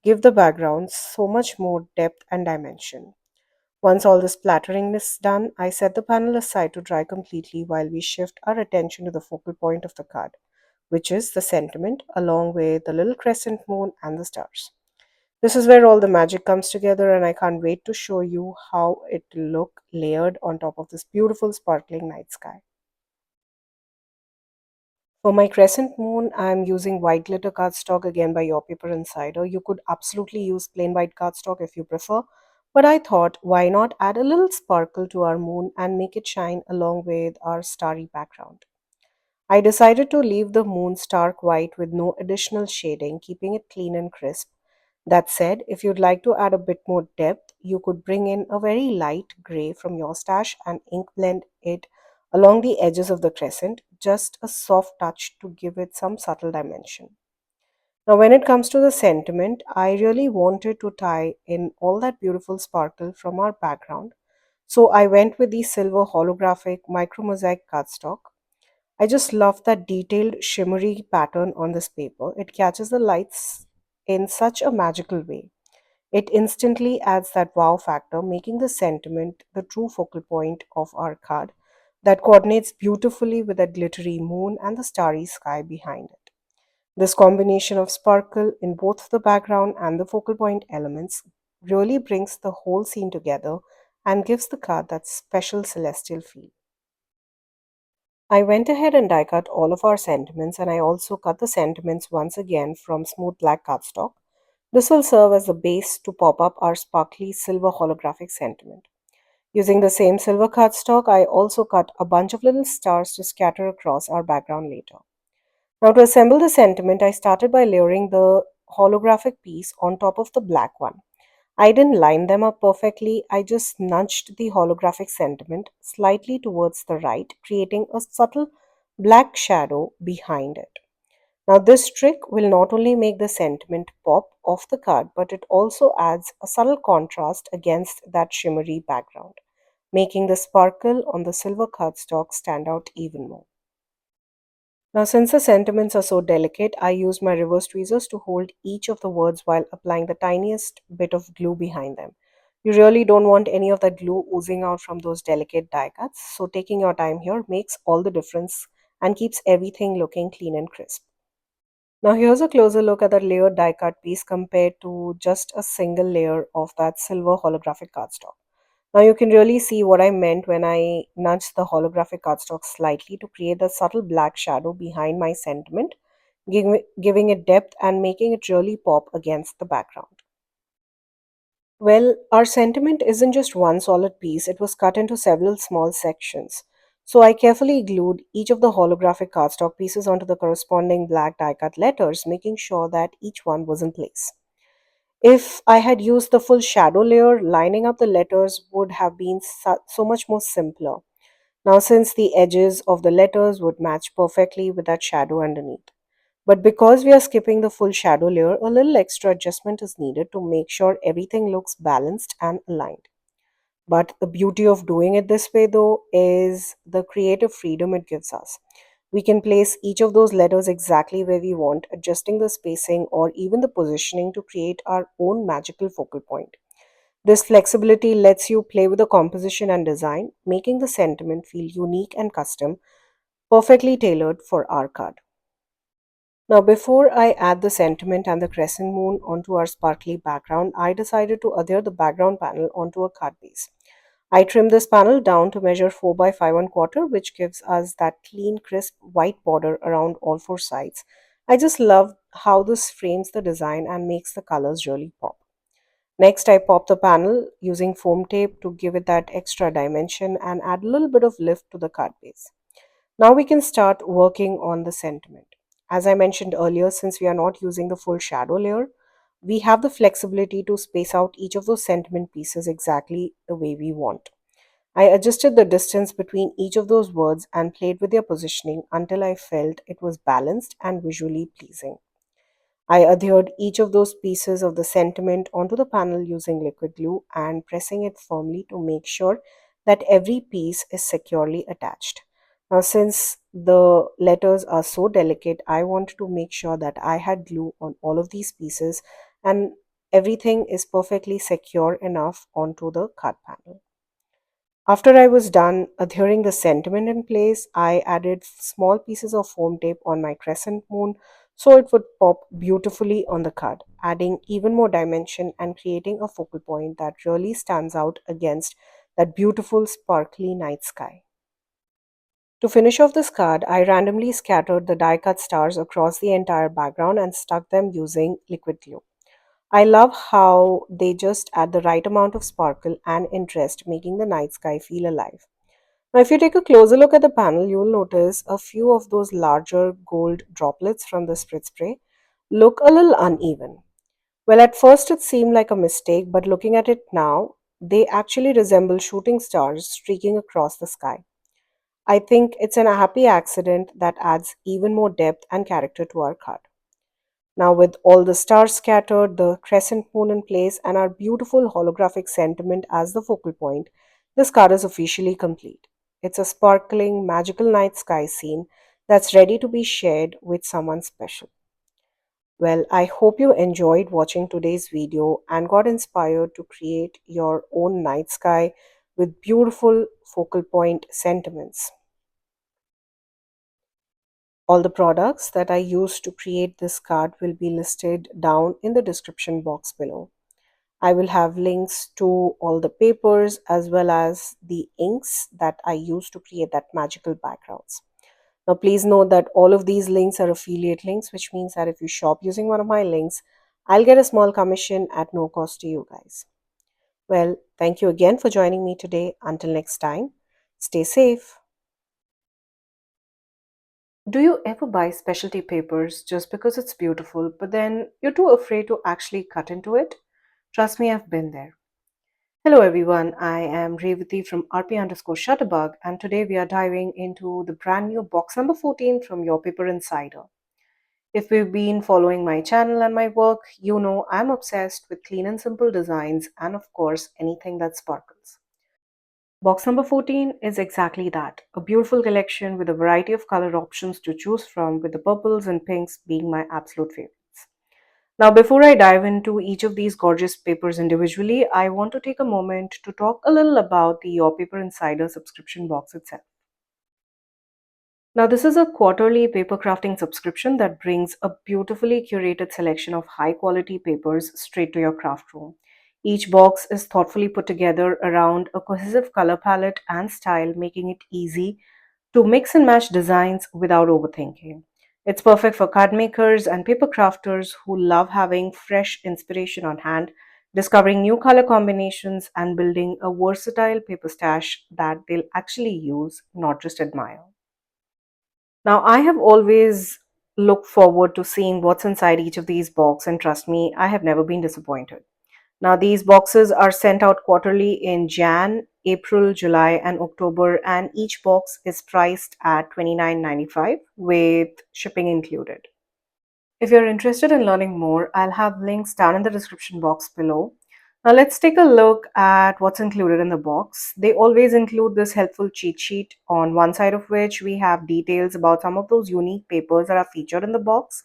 give the background so much more depth and dimension. Once all this splattering is done, I set the panel aside to dry completely while we shift our attention to the focal point of the card, which is the sentiment along with the little crescent moon and the stars. This is where all the magic comes together, and I can't wait to show you how it look layered on top of this beautiful sparkling night sky. For my crescent moon, I'm using white glitter cardstock again by Your Paper Insider. You could absolutely use plain white cardstock if you prefer, but I thought why not add a little sparkle to our moon and make it shine along with our starry background. I decided to leave the moon stark white with no additional shading, keeping it clean and crisp. That said, if you'd like to add a bit more depth, you could bring in a very light gray from your stash and ink blend it along the edges of the crescent, just a soft touch to give it some subtle dimension. Now, when it comes to the sentiment, I really wanted to tie in all that beautiful sparkle from our background. So I went with the silver holographic micro mosaic cardstock. I just love that detailed shimmery pattern on this paper. It catches the lights in such a magical way. It instantly adds that wow factor, making the sentiment the true focal point of our card that coordinates beautifully with the glittery moon and the starry sky behind it. This combination of sparkle in both the background and the focal point elements really brings the whole scene together and gives the card that special celestial feel. I went ahead and die cut all of our sentiments, and I also cut the sentiments once again from smooth black cardstock. This will serve as the base to pop up our sparkly silver holographic sentiment. Using the same silver cardstock, I also cut a bunch of little stars to scatter across our background later. Now, to assemble the sentiment, I started by layering the holographic piece on top of the black one. I didn't line them up perfectly, I just nudged the holographic sentiment slightly towards the right, creating a subtle black shadow behind it. Now, this trick will not only make the sentiment pop off the card, but it also adds a subtle contrast against that shimmery background, making the sparkle on the silver cardstock stand out even more. Now, since the sentiments are so delicate, I use my reverse tweezers to hold each of the words while applying the tiniest bit of glue behind them. You really don't want any of that glue oozing out from those delicate die cuts, so taking your time here makes all the difference and keeps everything looking clean and crisp. Now, here's a closer look at the layered die cut piece compared to just a single layer of that silver holographic cardstock. Now you can really see what I meant when I nudged the holographic cardstock slightly to create the subtle black shadow behind my sentiment, giving it depth and making it really pop against the background. Well, our sentiment isn't just one solid piece, it was cut into several small sections. So I carefully glued each of the holographic cardstock pieces onto the corresponding black die cut letters, making sure that each one was in place. If I had used the full shadow layer, lining up the letters would have been so much more simpler. Now, since the edges of the letters would match perfectly with that shadow underneath. But because we are skipping the full shadow layer, a little extra adjustment is needed to make sure everything looks balanced and aligned. But the beauty of doing it this way, though, is the creative freedom it gives us. We can place each of those letters exactly where we want, adjusting the spacing or even the positioning to create our own magical focal point. This flexibility lets you play with the composition and design, making the sentiment feel unique and custom, perfectly tailored for our card. Now, before I add the sentiment and the crescent moon onto our sparkly background, I decided to adhere the background panel onto a card base. I trimmed this panel down to measure 4 by 5 1 quarter, which gives us that clean, crisp white border around all four sides. I just love how this frames the design and makes the colors really pop. Next, I pop the panel using foam tape to give it that extra dimension and add a little bit of lift to the card base. Now we can start working on the sentiment. As I mentioned earlier, since we are not using the full shadow layer, we have the flexibility to space out each of those sentiment pieces exactly the way we want. I adjusted the distance between each of those words and played with their positioning until I felt it was balanced and visually pleasing. I adhered each of those pieces of the sentiment onto the panel using liquid glue and pressing it firmly to make sure that every piece is securely attached. Now, since the letters are so delicate, I wanted to make sure that I had glue on all of these pieces and everything is perfectly secure enough onto the card panel. After I was done adhering the sentiment in place, I added small pieces of foam tape on my crescent moon so it would pop beautifully on the card, adding even more dimension and creating a focal point that really stands out against that beautiful sparkly night sky. To finish off this card, I randomly scattered the die cut stars across the entire background and stuck them using liquid glue. I love how they just add the right amount of sparkle and interest, making the night sky feel alive. Now, if you take a closer look at the panel, you will notice a few of those larger gold droplets from the spritz spray look a little uneven. Well, at first it seemed like a mistake, but looking at it now, they actually resemble shooting stars streaking across the sky. I think it's an happy accident that adds even more depth and character to our card. Now, with all the stars scattered, the crescent moon in place, and our beautiful holographic sentiment as the focal point, this card is officially complete. It's a sparkling, magical night sky scene that's ready to be shared with someone special. Well, I hope you enjoyed watching today's video and got inspired to create your own night sky with beautiful focal point sentiments. All the products that I used to create this card will be listed down in the description box below. I will have links to all the papers as well as the inks that I used to create that magical backgrounds. Now, please note that all of these links are affiliate links, which means that if you shop using one of my links, I'll get a small commission at no cost to you guys. Well, thank you again for joining me today. Until next time, stay safe. Do you ever buy specialty papers just because it's beautiful, but then you're too afraid to actually cut into it? Trust me, I've been there. Hello everyone, I am Revati from RP underscore Shutterbug, and today we are diving into the brand new box number 14 from Your Paper Insider. If you've been following my channel and my work, you know I'm obsessed with clean and simple designs and, of course, anything that sparkles. Box number 14 is exactly that, a beautiful collection with a variety of color options to choose from, with the purples and pinks being my absolute favorites. Now, before I dive into each of these gorgeous papers individually, I want to take a moment to talk a little about the Your Paper Insider subscription box itself. Now, this is a quarterly paper crafting subscription that brings a beautifully curated selection of high quality papers straight to your craft room. Each box is thoughtfully put together around a cohesive color palette and style, making it easy to mix and match designs without overthinking. It's perfect for card makers and paper crafters who love having fresh inspiration on hand, discovering new color combinations, and building a versatile paper stash that they'll actually use, not just admire. Now, I have always looked forward to seeing what's inside each of these boxes, and trust me, I have never been disappointed. Now, these boxes are sent out quarterly in Jan, April, July, and October, and each box is priced at $29.95 with shipping included. If you're interested in learning more, I'll have links down in the description box below. Now, let's take a look at what's included in the box. They always include this helpful cheat sheet, on one side of which we have details about some of those unique papers that are featured in the box.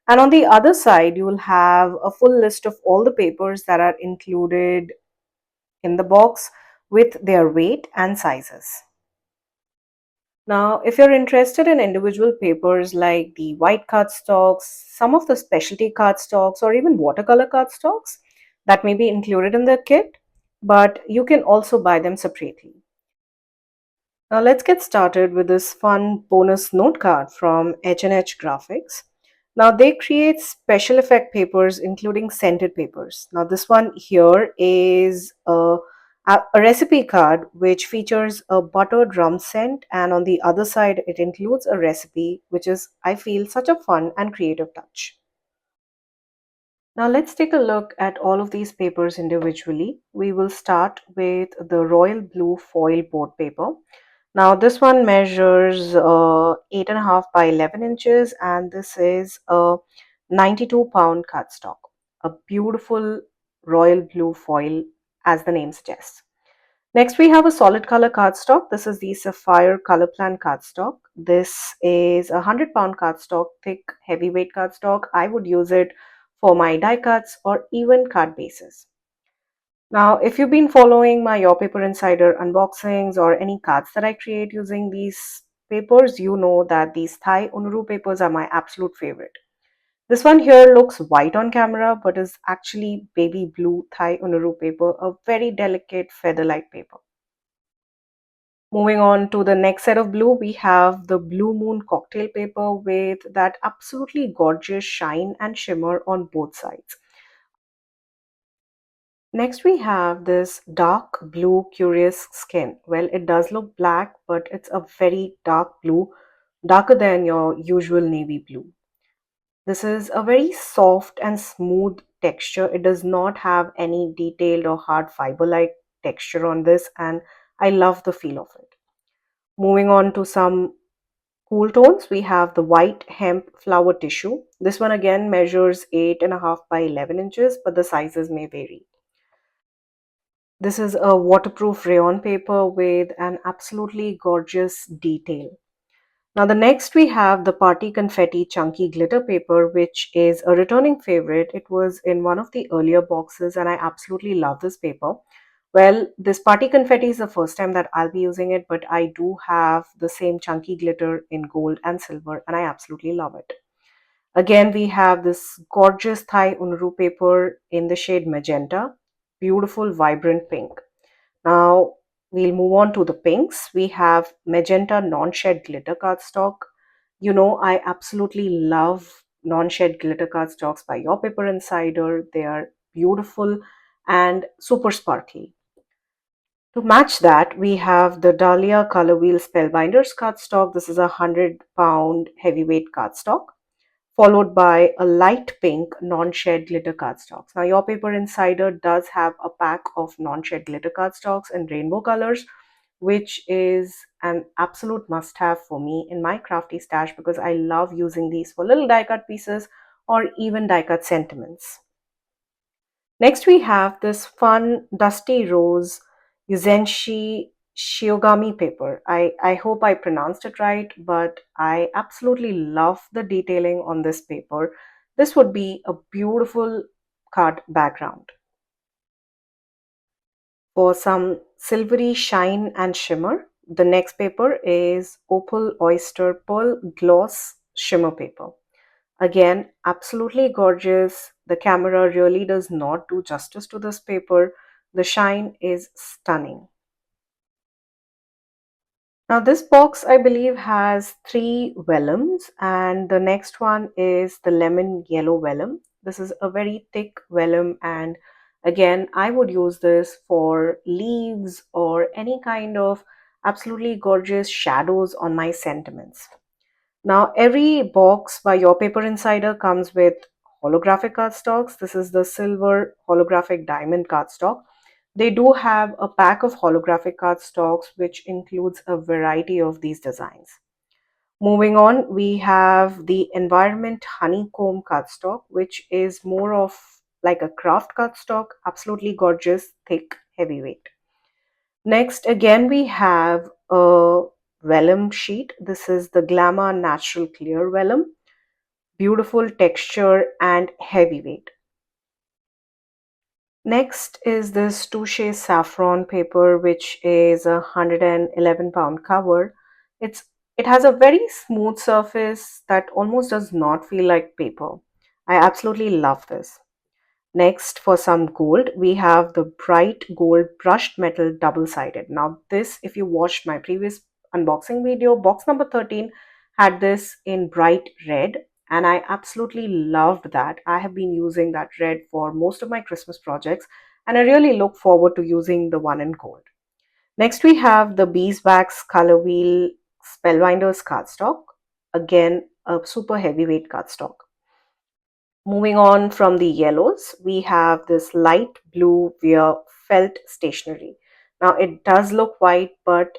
And on the other side, you will have a full list of all the papers that are included in the box with their weight and sizes. Now, if you're interested in individual papers like the white cardstocks, some of the specialty cardstocks, or even watercolor cardstocks, that may be included in the kit, but you can also buy them separately. Now, let's get started with this fun bonus note card from H&H Graphics. Now, they create special effect papers, including scented papers. Now, this one here is a recipe card which features a buttered rum scent, and on the other side, it includes a recipe, which is, I feel, such a fun and creative touch. Now, let's take a look at all of these papers individually. We will start with the royal blue foil board paper. Now, this one measures 8.5 by 11 inches, and this is a 92-pound cardstock. A beautiful royal blue foil, as the name suggests. Next, we have a solid color cardstock. This is the Sapphire Color Plan cardstock. This is a 100-pound cardstock, thick, heavyweight cardstock. I would use it for my die cuts or even card bases. Now, if you've been following my Your Paper Insider unboxings or any cards that I create using these papers, you know that these Thai Unuru papers are my absolute favorite. This one here looks white on camera, but is actually baby blue Thai Unuru paper, a very delicate feather-like paper. Moving on to the next set of blue, we have the Blue Moon cocktail paper with that absolutely gorgeous shine and shimmer on both sides. Next, we have this dark blue curious skin. Well, it does look black, but it's a very dark blue, darker than your usual navy blue. This is a very soft and smooth texture. It does not have any detailed or hard fiber-like texture on this, and I love the feel of it. Moving on to some cool tones, we have the white hemp flower tissue. This one again measures 8.5 by 11 inches, but the sizes may vary. This is a waterproof rayon paper with an absolutely gorgeous detail. Now, the next we have the Party Confetti Chunky Glitter paper, which is a returning favorite. It was in one of the earlier boxes, and I absolutely love this paper. Well, this Party Confetti is the first time that I'll be using it, but I do have the same chunky glitter in gold and silver, and I absolutely love it. Again, we have this gorgeous Thai Unru paper in the shade magenta, beautiful, vibrant pink. Now, we'll move on to the pinks. We have magenta non-shed glitter cardstock. You know, I absolutely love non-shed glitter cardstocks by Your Paper Insider. They are beautiful and super sparkly. To match that, we have the Dahlia Color Wheel Spellbinders cardstock. This is a 100-pound heavyweight cardstock, followed by a light pink non-shed glitter cardstocks. Now, Your Paper Insider does have a pack of non-shed glitter cardstocks in rainbow colors, which is an absolute must-have for me in my crafty stash because I love using these for little die-cut pieces or even die-cut sentiments. Next, we have this fun dusty rose Yuzenshi Shiogami paper. I hope I pronounced it right, but I absolutely love the detailing on this paper. This would be a beautiful card background. For some silvery shine and shimmer, the next paper is Opal Oyster Pearl Gloss Shimmer Paper. Again, absolutely gorgeous. The camera really does not do justice to this paper. The shine is stunning. Now, this box, I believe, has three vellums, and the next one is the lemon yellow vellum. This is a very thick vellum, and again, I would use this for leaves or any kind of absolutely gorgeous shadows on my sentiments. Now, every box by Your Paper Insider comes with holographic cardstocks. This is the silver holographic diamond cardstock. They do have a pack of holographic cardstocks, which includes a variety of these designs. Moving on, we have the Environment Honeycomb cardstock, which is more of like a craft cardstock, absolutely gorgeous, thick, heavyweight. Next, again, we have a vellum sheet. This is the Glamour Natural Clear Vellum. Beautiful texture and heavyweight. Next is this Touche Saffron paper, which is a 111-pound cover. It's it has a very smooth surface that almost does not feel like paper. I absolutely love this. Next, for some gold, we have the bright gold brushed metal double-sided. Now, this, if you watched my previous unboxing video, box number 13 had this in bright red, and I absolutely loved that. I have been using that red for most of my Christmas projects, and I really look forward to using the one in gold. Next, we have the beeswax color wheel Spellbinders cardstock. Again, a super heavyweight cardstock. Moving on from the yellows, we have this light blue Wear felt stationery. Now it does look white, but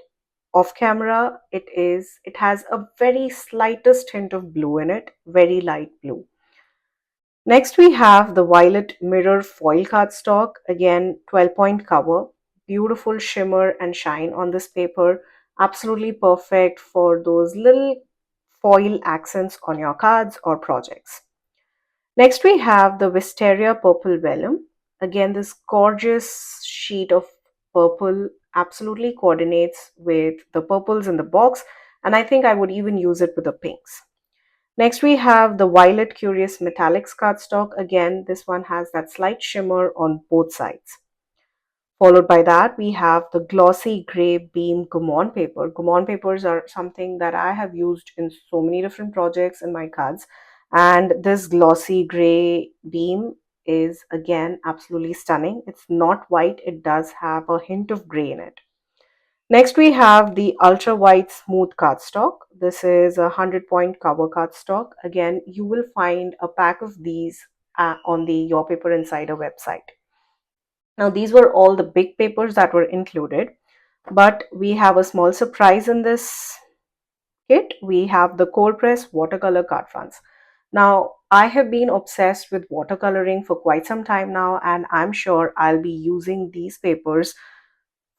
off camera it has a very slightest hint of blue in it, very light blue. Next we have the violet mirror foil cardstock, again 12-point cover, beautiful shimmer and shine on this paper, absolutely perfect for those little foil accents on your cards or projects. Next, we have the Wisteria Purple Vellum. Again, this gorgeous sheet of purple absolutely coordinates with the purples in the box, and I think I would even use it with the pinks. Next, we have the Violet Curious Metallics cardstock. Again, this one has that slight shimmer on both sides. Followed by that, we have the glossy gray beam Gammon paper. Gammon papers are something that I have used in so many different projects in my cards. And this glossy gray beam is again absolutely stunning. It's not white, it does have a hint of gray in it. Next, we have the ultra white smooth cardstock. This is a 100-point cover cardstock. Again, you will find a pack of these on the Your Paper Insider website. Now, these were all the big papers that were included, but we have a small surprise in this kit. We have the cold press watercolor card fronts. Now, I have been obsessed with watercoloring for quite some time now, and I'm sure I'll be using these papers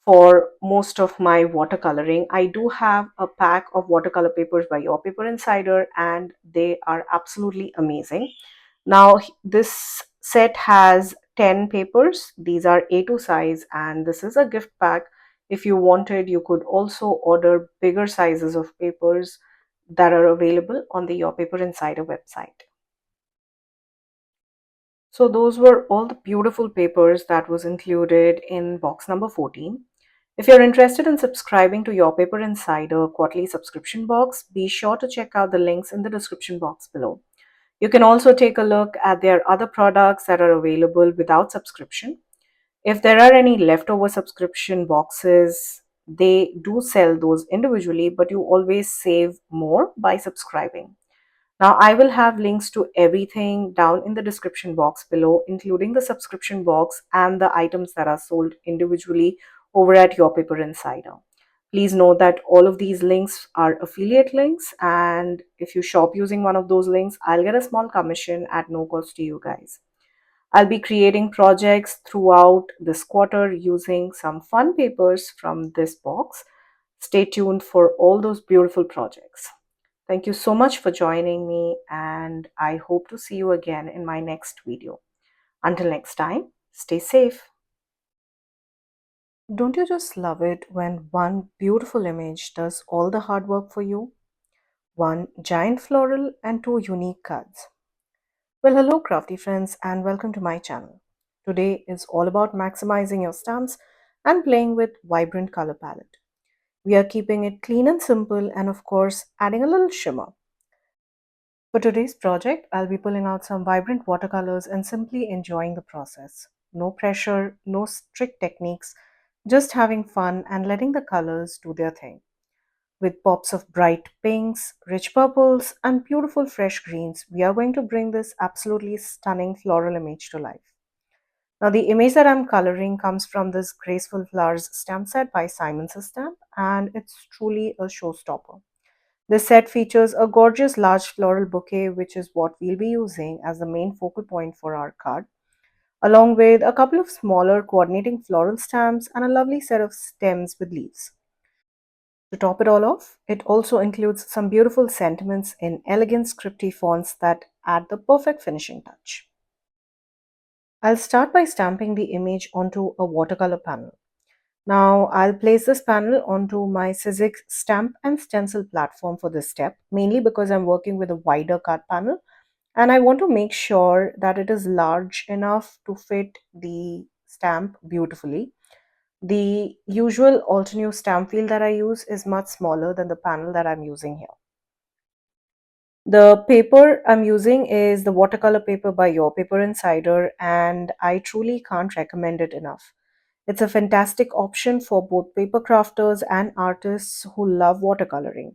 for most of my watercoloring. I do have a pack of watercolor papers by Your Paper Insider, and they are absolutely amazing. Now, this set has 10 papers. These are A2 size, and this is a gift pack. If you wanted, you could also order bigger sizes of papers that are available on the Your Paper Insider website. So those were all the beautiful papers that was included in box number 14. If you're interested in subscribing to Your Paper Insider quarterly subscription box, be sure to check out the links in the description box below. You can also take a look at their other products that are available without subscription. If there are any leftover subscription boxes, they do sell those individually, but you always save more by subscribing. Now, I will have links to everything down in the description box below, including the subscription box and the items that are sold individually over at Your Paper Insider. Please note that all of these links are affiliate links, and if you shop using one of those links, I'll get a small commission at no cost to you guys. I'll be creating projects throughout this quarter using some fun papers from this box. Stay tuned for all those beautiful projects. Thank you so much for joining me, and I hope to see you again in my next video. Until next time, stay safe. Don't you just love it when one beautiful image does all the hard work for you? One giant floral and two unique cards. Well, hello, crafty friends, and welcome to my channel. Today is all about maximizing your stamps and playing with vibrant color palette. We are keeping it clean and simple, and of course, adding a little shimmer. For today's project, I'll be pulling out some vibrant watercolors and simply enjoying the process. No pressure, no strict techniques, just having fun and letting the colors do their thing. With pops of bright pinks, rich purples, and beautiful fresh greens, we are going to bring this absolutely stunning floral image to life. Now, the image that I'm coloring comes from this Graceful Flowers stamp set by Simon's Stamp, and it's truly a showstopper. This set features a gorgeous large floral bouquet, which is what we'll be using as the main focal point for our card, along with a couple of smaller coordinating floral stamps and a lovely set of stems with leaves. To top it all off, it also includes some beautiful sentiments in elegant scripty fonts that add the perfect finishing touch. I'll start by stamping the image onto a watercolor panel. Now, I'll place this panel onto my Sizzix stamp and stencil platform for this step, mainly because I'm working with a wider card panel and I want to make sure that it is large enough to fit the stamp beautifully. The usual Altenew stamp wheel that I use is much smaller than the panel that I'm using here. The paper I'm using is the watercolor paper by Your Paper Insider, and I truly can't recommend it enough. It's a fantastic option for both paper crafters and artists who love watercoloring.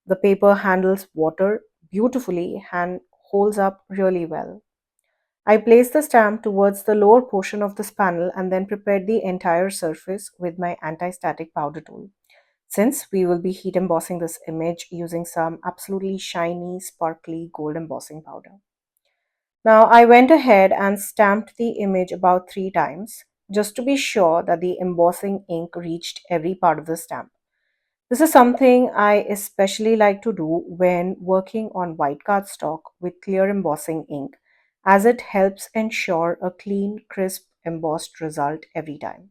The paper handles water beautifully and holds up really well. I placed the stamp towards the lower portion of this panel and then prepared the entire surface with my anti-static powder tool. Since we will be heat embossing this image using some absolutely shiny, sparkly gold embossing powder. Now I went ahead and stamped the image about 3 times just to be sure that the embossing ink reached every part of the stamp. This is something I especially like to do when working on white cardstock with clear embossing ink, as it helps ensure a clean, crisp, embossed result every time.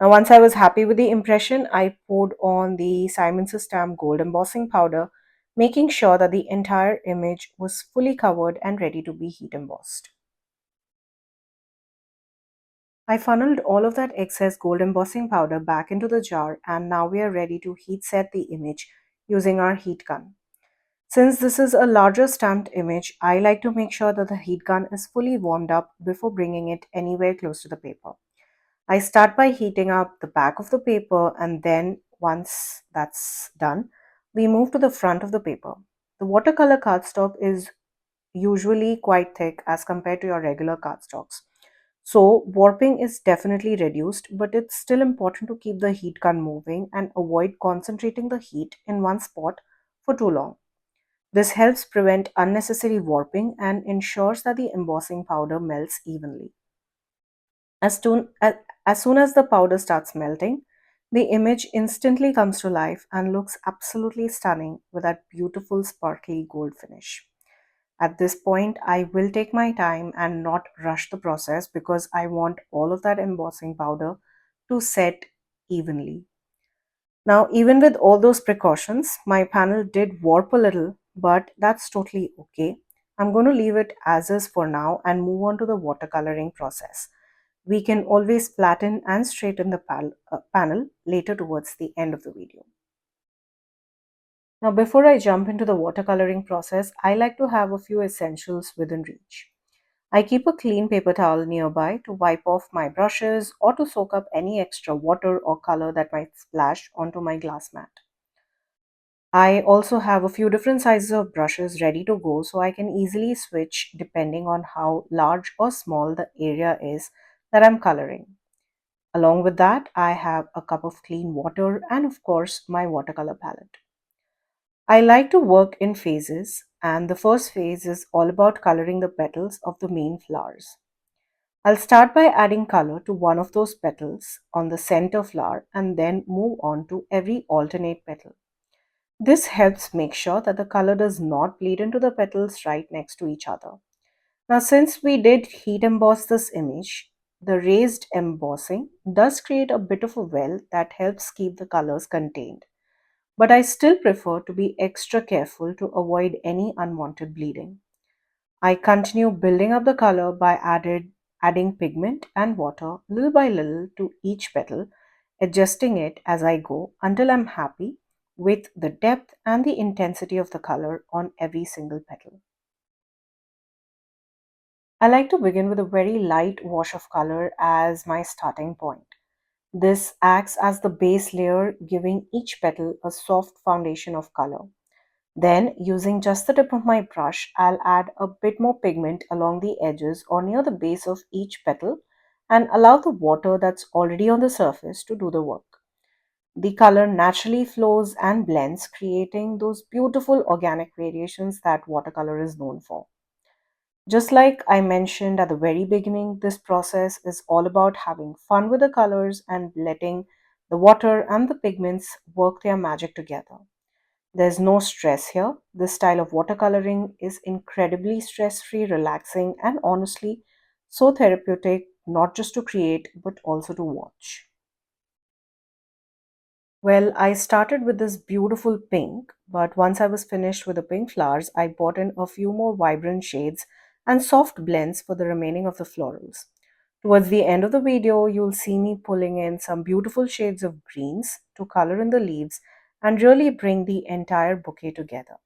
Now, once I was happy with the impression, I poured on the Simon's Stamp Gold Embossing Powder, making sure that the entire image was fully covered and ready to be heat embossed. I funneled all of that excess gold embossing powder back into the jar, and now we are ready to heat set the image using our heat gun. Since this is a larger stamped image, I like to make sure that the heat gun is fully warmed up before bringing it anywhere close to the paper. I start by heating up the back of the paper, and then once that's done, we move to the front of the paper. The watercolor cardstock is usually quite thick as compared to your regular cardstocks. So warping is definitely reduced, but it's still important to keep the heat gun moving and avoid concentrating the heat in one spot for too long. This helps prevent unnecessary warping and ensures that the embossing powder melts evenly. As soon as the powder starts melting, the image instantly comes to life and looks absolutely stunning with that beautiful sparkly gold finish. At this point, I will take my time and not rush the process because I want all of that embossing powder to set evenly. Now, even with all those precautions, my panel did warp a little, but that's totally okay. I'm going to leave it as is for now and move on to the watercoloring process. We can always flatten and straighten the panel later towards the end of the video. Now, before I jump into the watercoloring process, I like to have a few essentials within reach. I keep a clean paper towel nearby to wipe off my brushes or to soak up any extra water or color that might splash onto my glass mat. I also have a few different sizes of brushes ready to go so I can easily switch depending on how large or small the area is that I'm coloring. Along with that, I have a cup of clean water and, of course, my watercolor palette. I like to work in phases, and the first phase is all about coloring the petals of the main flowers. I'll start by adding color to one of those petals on the center flower and then move on to every alternate petal. This helps make sure that the color does not bleed into the petals right next to each other. Now, since we did heat emboss this image, the raised embossing does create a bit of a well that helps keep the colors contained. But I still prefer to be extra careful to avoid any unwanted bleeding. I continue building up the color by adding pigment and water little by little to each petal, adjusting it as I go until I'm happy with the depth and the intensity of the color on every single petal. I like to begin with a very light wash of color as my starting point. This acts as the base layer, giving each petal a soft foundation of color. Then, using just the tip of my brush, I'll add a bit more pigment along the edges or near the base of each petal and allow the water that's already on the surface to do the work. The color naturally flows and blends, creating those beautiful organic variations that watercolor is known for. Just like I mentioned at the very beginning, this process is all about having fun with the colors and letting the water and the pigments work their magic together. There's no stress here. This style of watercoloring is incredibly stress free, relaxing, and honestly so therapeutic, not just to create, but also to watch. Well, I started with this beautiful pink, but once I was finished with the pink flowers, I bought in a few more vibrant shades and soft blends for the remaining of the florals. Towards the end of the video, you'll see me pulling in some beautiful shades of greens to color in the leaves and really bring the entire bouquet together.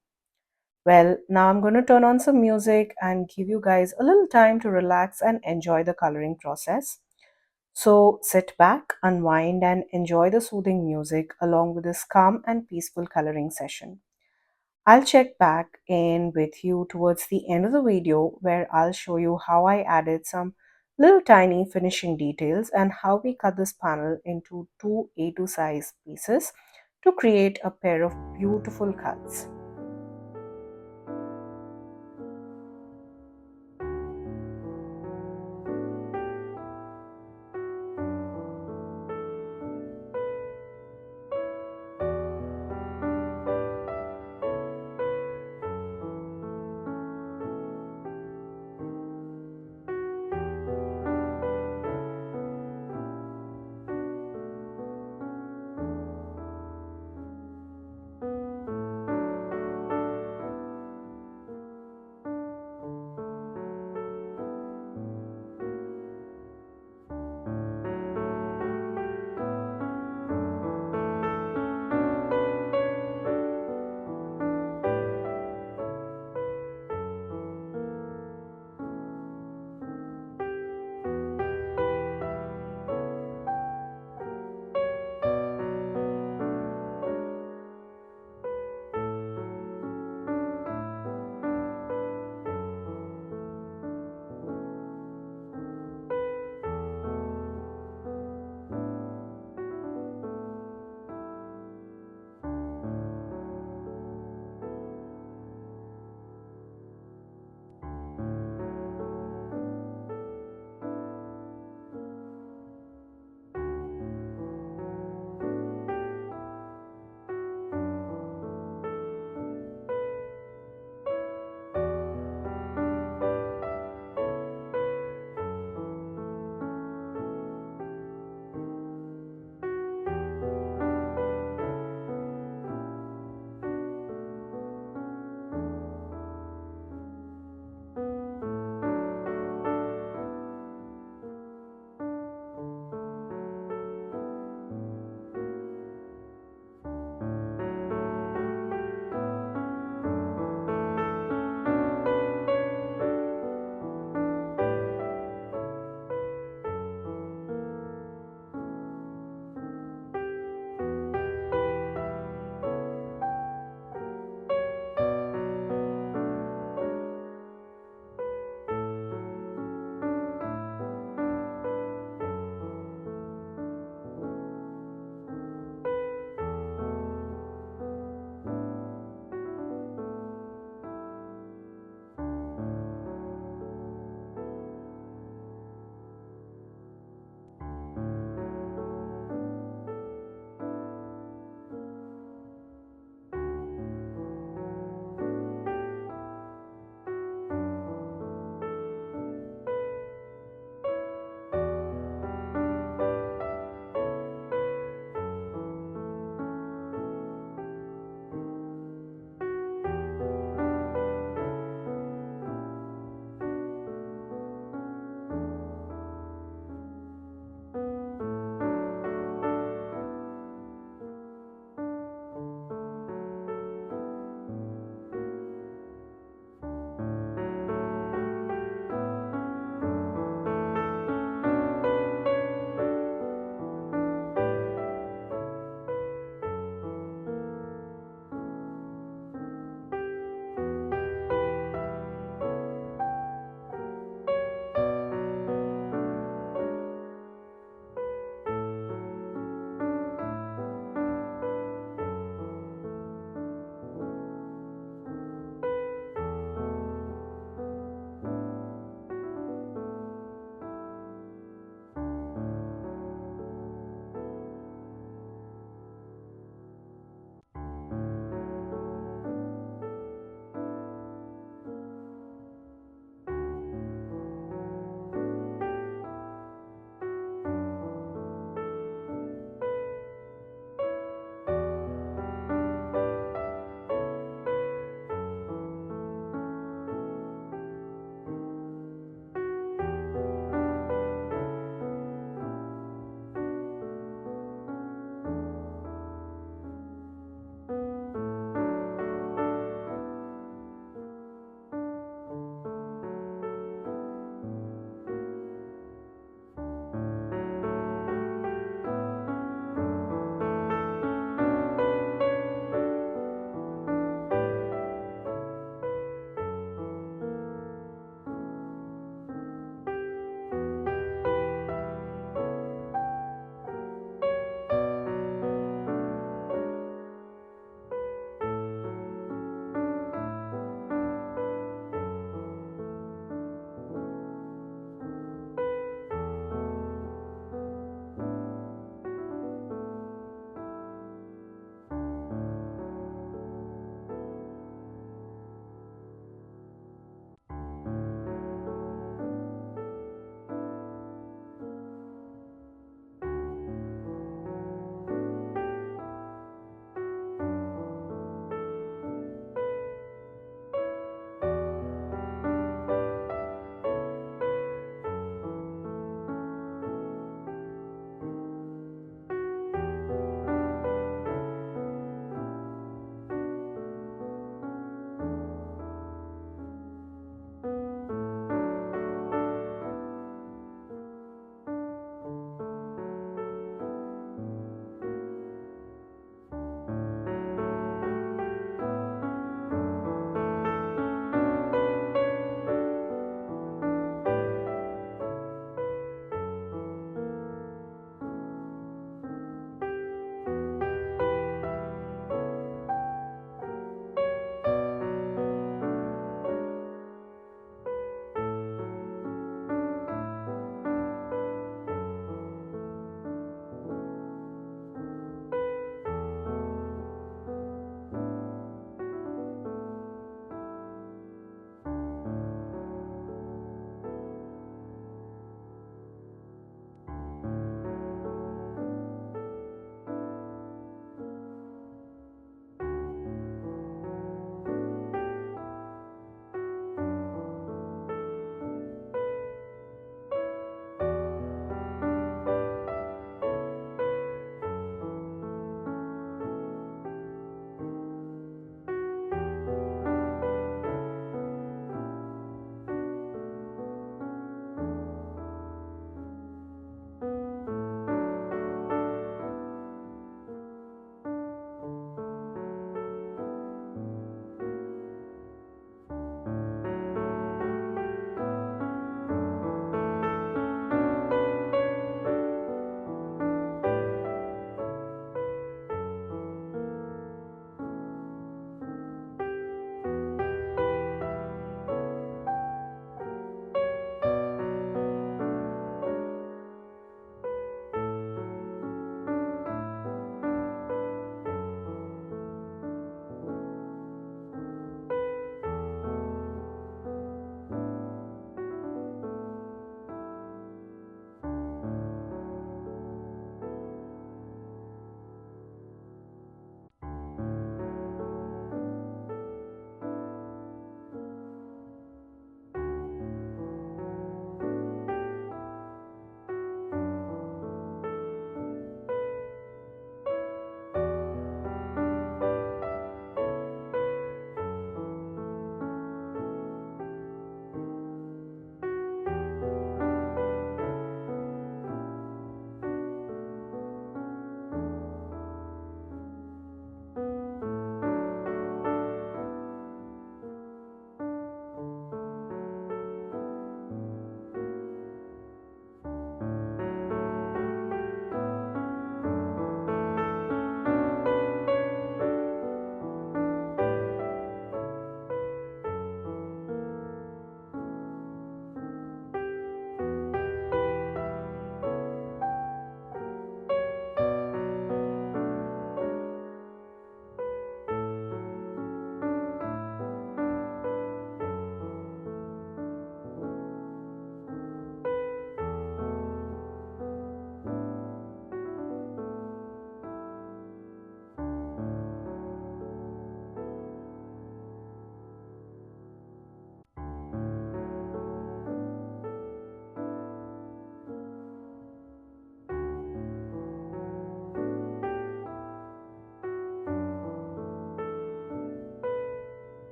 Well, now I'm going to turn on some music and give you guys a little time to relax and enjoy the coloring process. So sit back, unwind, and enjoy the soothing music along with this calm and peaceful coloring session. I'll check back in with you towards the end of the video where I'll show you how I added some little tiny finishing details and how we cut this panel into two A2 size pieces to create a pair of beautiful cuts.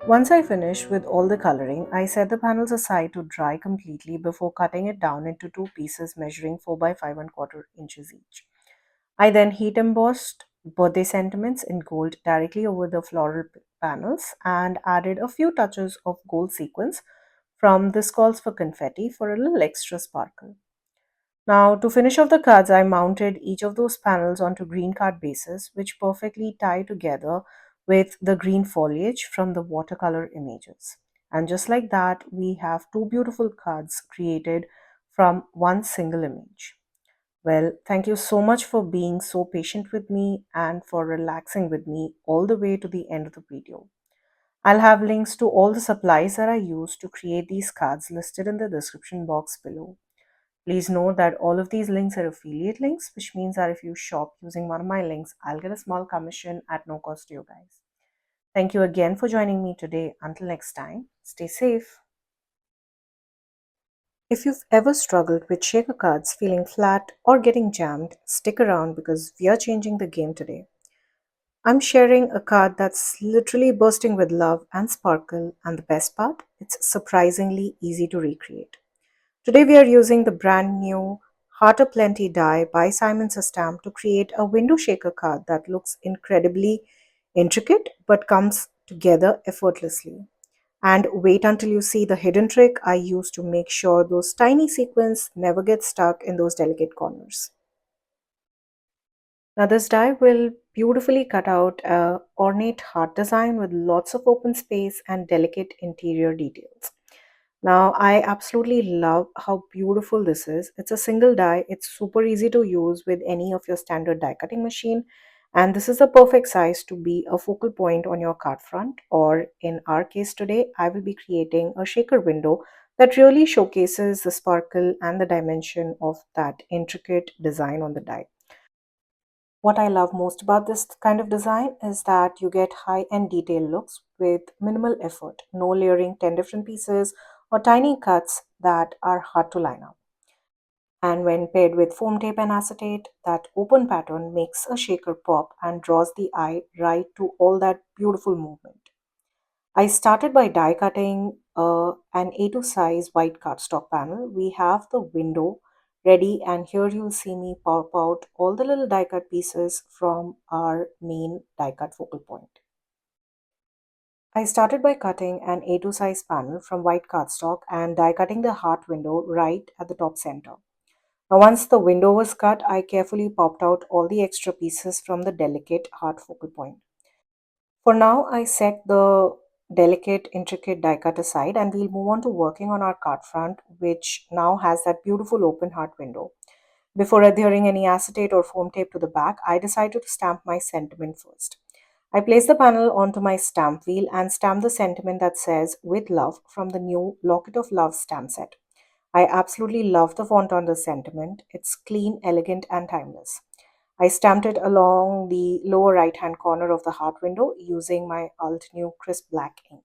Once I finished with all the coloring, I set the panels aside to dry completely before cutting it down into two pieces measuring 4 by 5 and quarter inches each. I then heat embossed birthday sentiments in gold directly over the floral panels and added a few touches of gold sequins from This Calls for Confetti for a little extra sparkle. Now, to finish off the cards, I mounted each of those panels onto green card bases, which perfectly tie together with the green foliage from the watercolor images. And just like that, we have two beautiful cards created from one single image. Well, thank you so much for being so patient with me and for relaxing with me all the way to the end of the video. I'll have links to all the supplies that I used to create these cards listed in the description box below. Please note that all of these links are affiliate links, which means that if you shop using one of my links, I'll get a small commission at no cost to you guys. Thank you again for joining me today. Until next time, stay safe. If you've ever struggled with shaker cards feeling flat or getting jammed, stick around because we are changing the game today. I'm sharing a card that's literally bursting with love and sparkle, and the best part, it's surprisingly easy to recreate. Today we are using the brand new Heart of Plenty die by Simon Says to create a window shaker card that looks incredibly intricate but comes together effortlessly. And wait until you see the hidden trick I use to make sure those tiny sequins never get stuck in those delicate corners. Now this die will beautifully cut out a ornate heart design with lots of open space and delicate interior details. Now, I absolutely love how beautiful this is. It's a single die, it's super easy to use with any of your standard die cutting machine. And this is the perfect size to be a focal point on your card front. Or in our case today, I will be creating a shaker window that really showcases the sparkle and the dimension of that intricate design on the die. What I love most about this kind of design is that you get high-end detail looks with minimal effort, no layering 10 different pieces or tiny cuts that are hard to line up. And when paired with foam tape and acetate, that open pattern makes a shaker pop and draws the eye right to all that beautiful movement. I started by die cutting an A2 size white cardstock panel. We have the window ready, and here you'll see me pop out all the little die cut pieces from our main die cut focal point. I started by cutting an A2 size panel from white cardstock and die cutting the heart window right at the top center. Now, once the window was cut, I carefully popped out all the extra pieces from the delicate heart focal point. For now, I set the delicate, intricate die cut aside and we'll move on to working on our card front, which now has that beautiful open heart window. Before adhering any acetate or foam tape to the back, I decided to stamp my sentiment first. I placed the panel onto my stamp wheel and stamped the sentiment that says "With Love" from the new Locket of Love stamp set. I absolutely love the font on the sentiment. It's clean, elegant, and timeless. I stamped it along the lower right hand corner of the heart window using my Alt New crisp black ink.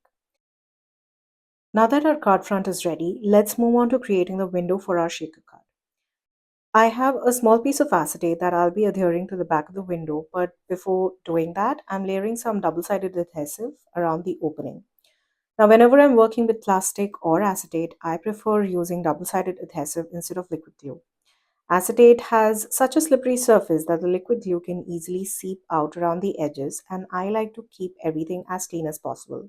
Now that our card front is ready, let's move on to creating the window for our shaker card. I have a small piece of acetate that I'll be adhering to the back of the window, but before doing that, I'm layering some double-sided adhesive around the opening. Now, whenever I'm working with plastic or acetate, I prefer using double-sided adhesive instead of liquid glue. Acetate has such a slippery surface that the liquid glue can easily seep out around the edges, and I like to keep everything as clean as possible.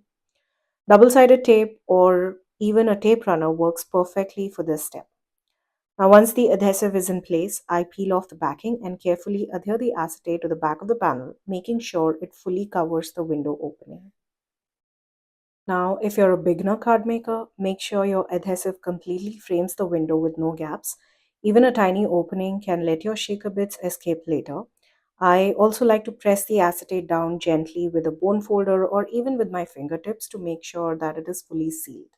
Double sided tape or even a tape runner works perfectly for this step. Now, once the adhesive is in place, I peel off the backing and carefully adhere the acetate to the back of the panel, making sure it fully covers the window opening. Now, if you're a beginner card maker, make sure your adhesive completely frames the window with no gaps. Even a tiny opening can let your shaker bits escape later. I also like to press the acetate down gently with a bone folder or even with my fingertips to make sure that it is fully sealed.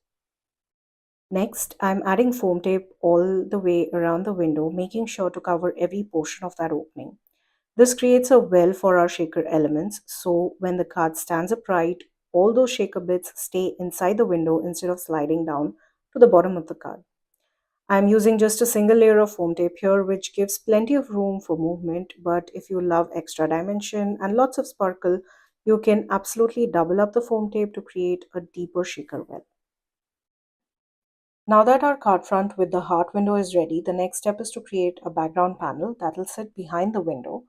Next, I'm adding foam tape all the way around the window, making sure to cover every portion of that opening. This creates a well for our shaker elements, so when the card stands upright, all those shaker bits stay inside the window instead of sliding down to the bottom of the card. I'm using just a single layer of foam tape here, which gives plenty of room for movement, but if you love extra dimension and lots of sparkle, you can absolutely double up the foam tape to create a deeper shaker well. Now that our card front with the heart window is ready, the next step is to create a background panel that will sit behind the window.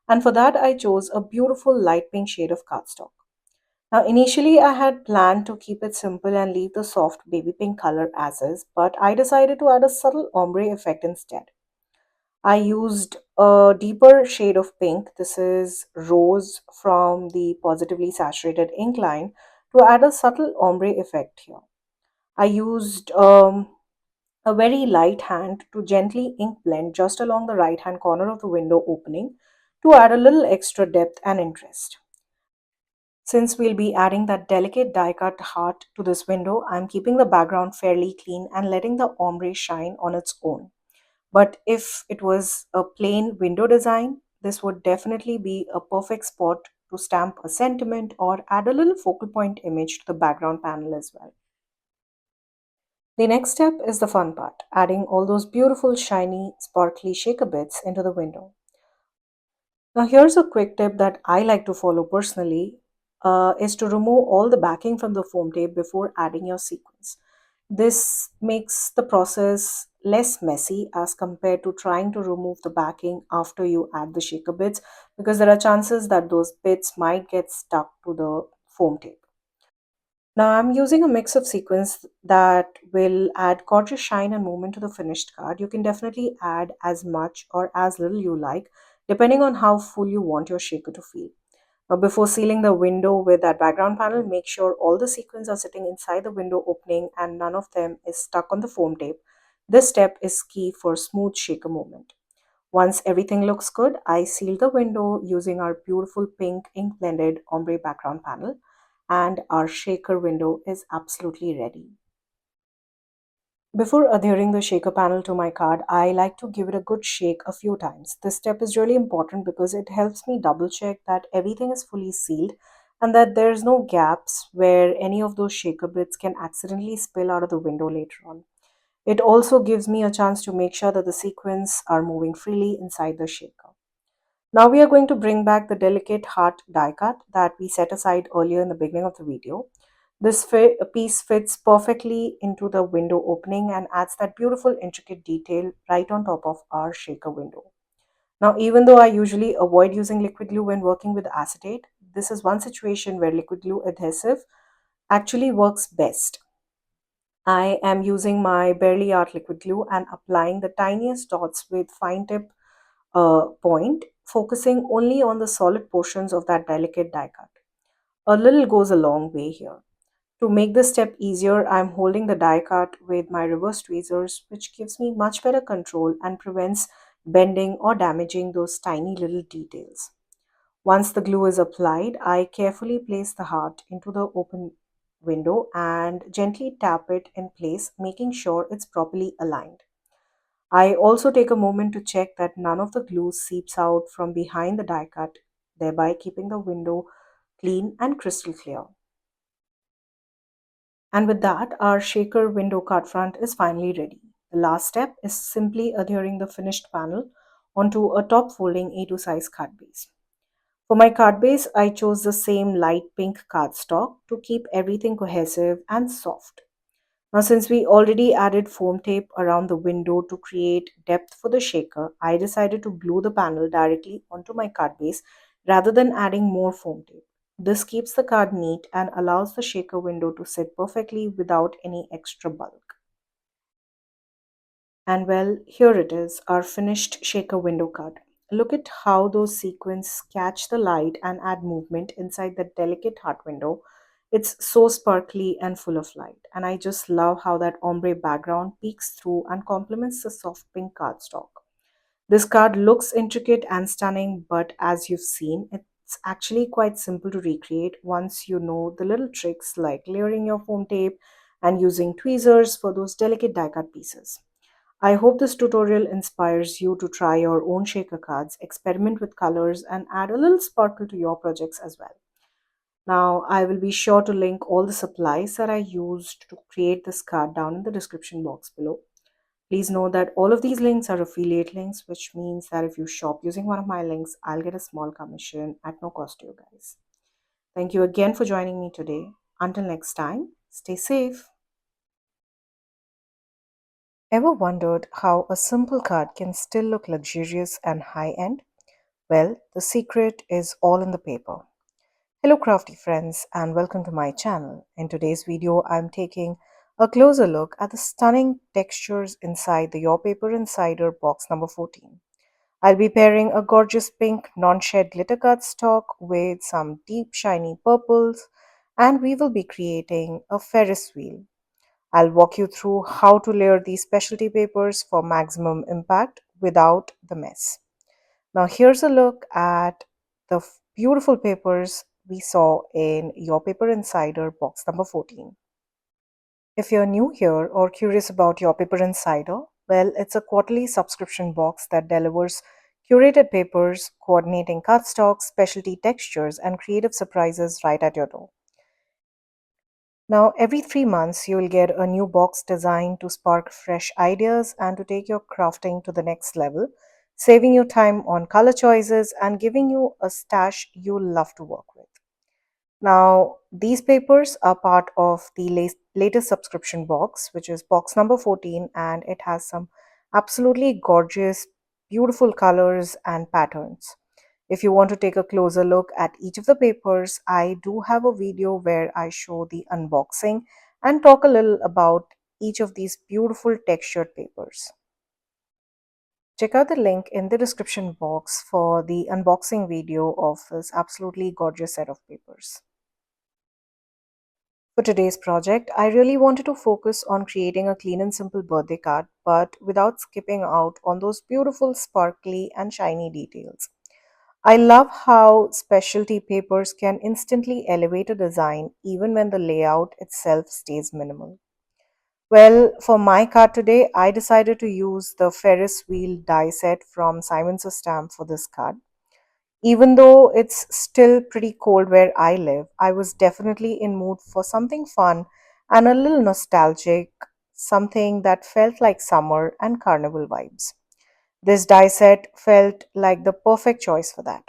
And for that, I chose a beautiful light pink shade of cardstock. Now, initially, I had planned to keep it simple and leave the soft baby pink color as is, but I decided to add a subtle ombre effect instead. I used a deeper shade of pink. This is rose from the positively saturated ink line to add a subtle ombre effect here. I used a very light hand to gently ink blend just along the right hand corner of the window opening to add a little extra depth and interest. Since we'll be adding that delicate die cut heart to this window, I'm keeping the background fairly clean and letting the ombre shine on its own. But if it was a plain window design, this would definitely be a perfect spot to stamp a sentiment or add a little focal point image to the background panel as well. The next step is the fun part, adding all those beautiful, shiny, sparkly shaker bits into the window. Now, here's a quick tip that I like to follow personally is to remove all the backing from the foam tape before adding your sequins. This makes the process less messy as compared to trying to remove the backing after you add the shaker bits because there are chances that those bits might get stuck to the foam tape. Now I'm using a mix of sequins that will add gorgeous shine and movement to the finished card. You can definitely add as much or as little you like, depending on how full you want your shaker to feel. Now before sealing the window with that background panel, make sure all the sequins are sitting inside the window opening and none of them is stuck on the foam tape. This step is key for smooth shaker movement. Once everything looks good, I seal the window using our beautiful pink ink blended ombre background panel and our shaker window is absolutely ready. Before adhering the shaker panel to my card, I like to give it a good shake a few times. This step is really important because it helps me double check that everything is fully sealed and that there's no gaps where any of those shaker bits can accidentally spill out of the window later on. It also gives me a chance to make sure that the sequins are moving freely inside the shaker. Now we are going to bring back the delicate heart die cut that we set aside earlier in the beginning of the video. This piece fits perfectly into the window opening and adds that beautiful intricate detail right on top of our shaker window. Now, even though I usually avoid using liquid glue when working with acetate, this is one situation where liquid glue adhesive actually works best. I am using my Barely Art liquid glue and applying the tiniest dots with fine tip point, focusing only on the solid portions of that delicate die cut. A little goes a long way here. To make this step easier, I'm holding the die cut with my reverse tweezers, which gives me much better control and prevents bending or damaging those tiny little details. Once the glue is applied, I carefully place the heart into the open window and gently tap it in place, making sure it's properly aligned. I also take a moment to check that none of the glue seeps out from behind the die cut, thereby keeping the window clean and crystal clear. And with that, our shaker window card front is finally ready. The last step is simply adhering the finished panel onto a top folding A2 size card base. For my card base, I chose the same light pink cardstock to keep everything cohesive and soft. Now, since we already added foam tape around the window to create depth for the shaker, I decided to glue the panel directly onto my card base rather than adding more foam tape. This keeps the card neat and allows the shaker window to sit perfectly without any extra bulk. And well, here it is, our finished shaker window card. Look at how those sequins catch the light and add movement inside the delicate heart window. It's so sparkly and full of light. And I just love how that ombre background peeks through and complements the soft pink cardstock. This card looks intricate and stunning, but as you've seen, it's actually quite simple to recreate once you know the little tricks like layering your foam tape and using tweezers for those delicate die cut pieces. I hope this tutorial inspires you to try your own shaker cards, experiment with colors, and add a little sparkle to your projects as well. Now, I will be sure to link all the supplies that I used to create this card down in the description box below. Please know that all of these links are affiliate links, which means that if you shop using one of my links, I'll get a small commission at no cost to you guys. Thank you again for joining me today. Until next time, stay safe. Ever wondered how a simple card can still look luxurious and high end? Well, the secret is all in the paper. Hello, crafty friends, and welcome to my channel. In today's video, I'm taking a closer look at the stunning textures inside the Your Paper Insider box number 14. I'll be pairing a gorgeous pink non-shed glitter cardstock with some deep shiny purples, and we will be creating a Ferris wheel. I'll walk you through how to layer these specialty papers for maximum impact without the mess. Now, here's a look at the beautiful papers we saw in Your Paper Insider box number 14. If you're new here or curious about Your Paper Insider, well, it's a quarterly subscription box that delivers curated papers, coordinating cardstocks, specialty textures, and creative surprises right at your door. Now, every 3 months, you will get a new box designed to spark fresh ideas and to take your crafting to the next level, saving you time on color choices and giving you a stash you'll love to work with. Now, these papers are part of the latest subscription box, which is box number 14, and it has some absolutely gorgeous, beautiful colors and patterns. If you want to take a closer look at each of the papers, I do have a video where I show the unboxing and talk a little about each of these beautiful textured papers. Check out the link in the description box for the unboxing video of this absolutely gorgeous set of papers. For today's project, I really wanted to focus on creating a clean and simple birthday card, but without skipping out on those beautiful, sparkly, and shiny details. I love how specialty papers can instantly elevate a design even when the layout itself stays minimal. Well, for my card today, I decided to use the Ferris wheel die set from Simon's Stamp for this card. Even though it's still pretty cold where I live, I was definitely in mood for something fun and a little nostalgic, something that felt like summer and carnival vibes. This die set felt like the perfect choice for that.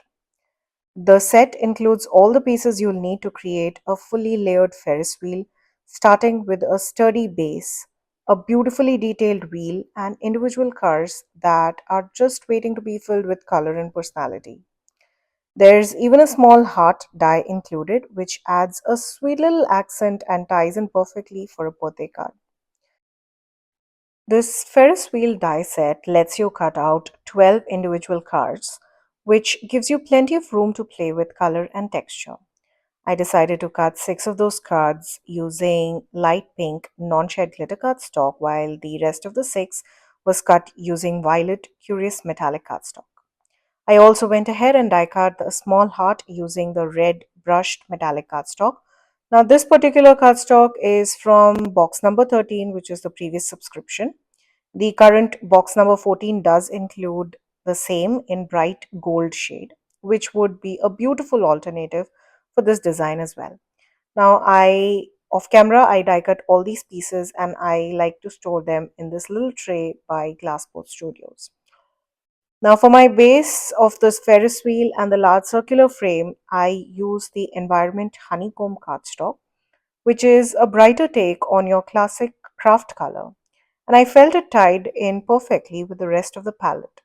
The set includes all the pieces you'll need to create a fully layered Ferris wheel, starting with a sturdy base, a beautifully detailed wheel, and individual cars that are just waiting to be filled with color and personality. There's even a small heart die included, which adds a sweet little accent and ties in perfectly for a birthday card. This Ferris wheel die set lets you cut out 12 individual cards, which gives you plenty of room to play with color and texture. I decided to cut 6 of those cards using light pink non-shed glitter cardstock, while the rest of the 6 was cut using violet curious metallic cardstock. I also went ahead and die cut a small heart using the red brushed metallic cardstock. Now, this particular cardstock is from box number 13, which is the previous subscription. The current box number 14 does include the same in bright gold shade, which would be a beautiful alternative for this design as well. Now, off camera, I die cut all these pieces and I like to store them in this little tray by Glassport Studios. Now for my base of this Ferris wheel and the large circular frame, I use the Environment Honeycomb cardstock, which is a brighter take on your classic craft color. And I felt it tied in perfectly with the rest of the palette.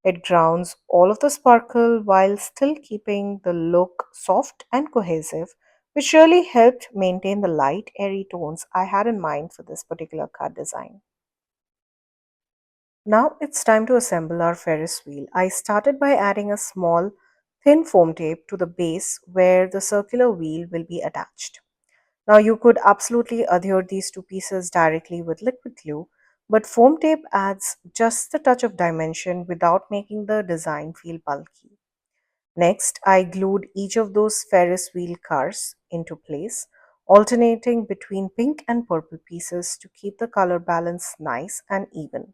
It grounds all of the sparkle while still keeping the look soft and cohesive, which really helped maintain the light, airy tones I had in mind for this particular card design. Now it's time to assemble our Ferris wheel. I started by adding a small thin foam tape to the base where the circular wheel will be attached. Now you could absolutely adhere these two pieces directly with liquid glue, but foam tape adds just the touch of dimension without making the design feel bulky. Next, I glued each of those Ferris wheel cars into place, alternating between pink and purple pieces to keep the color balance nice and even.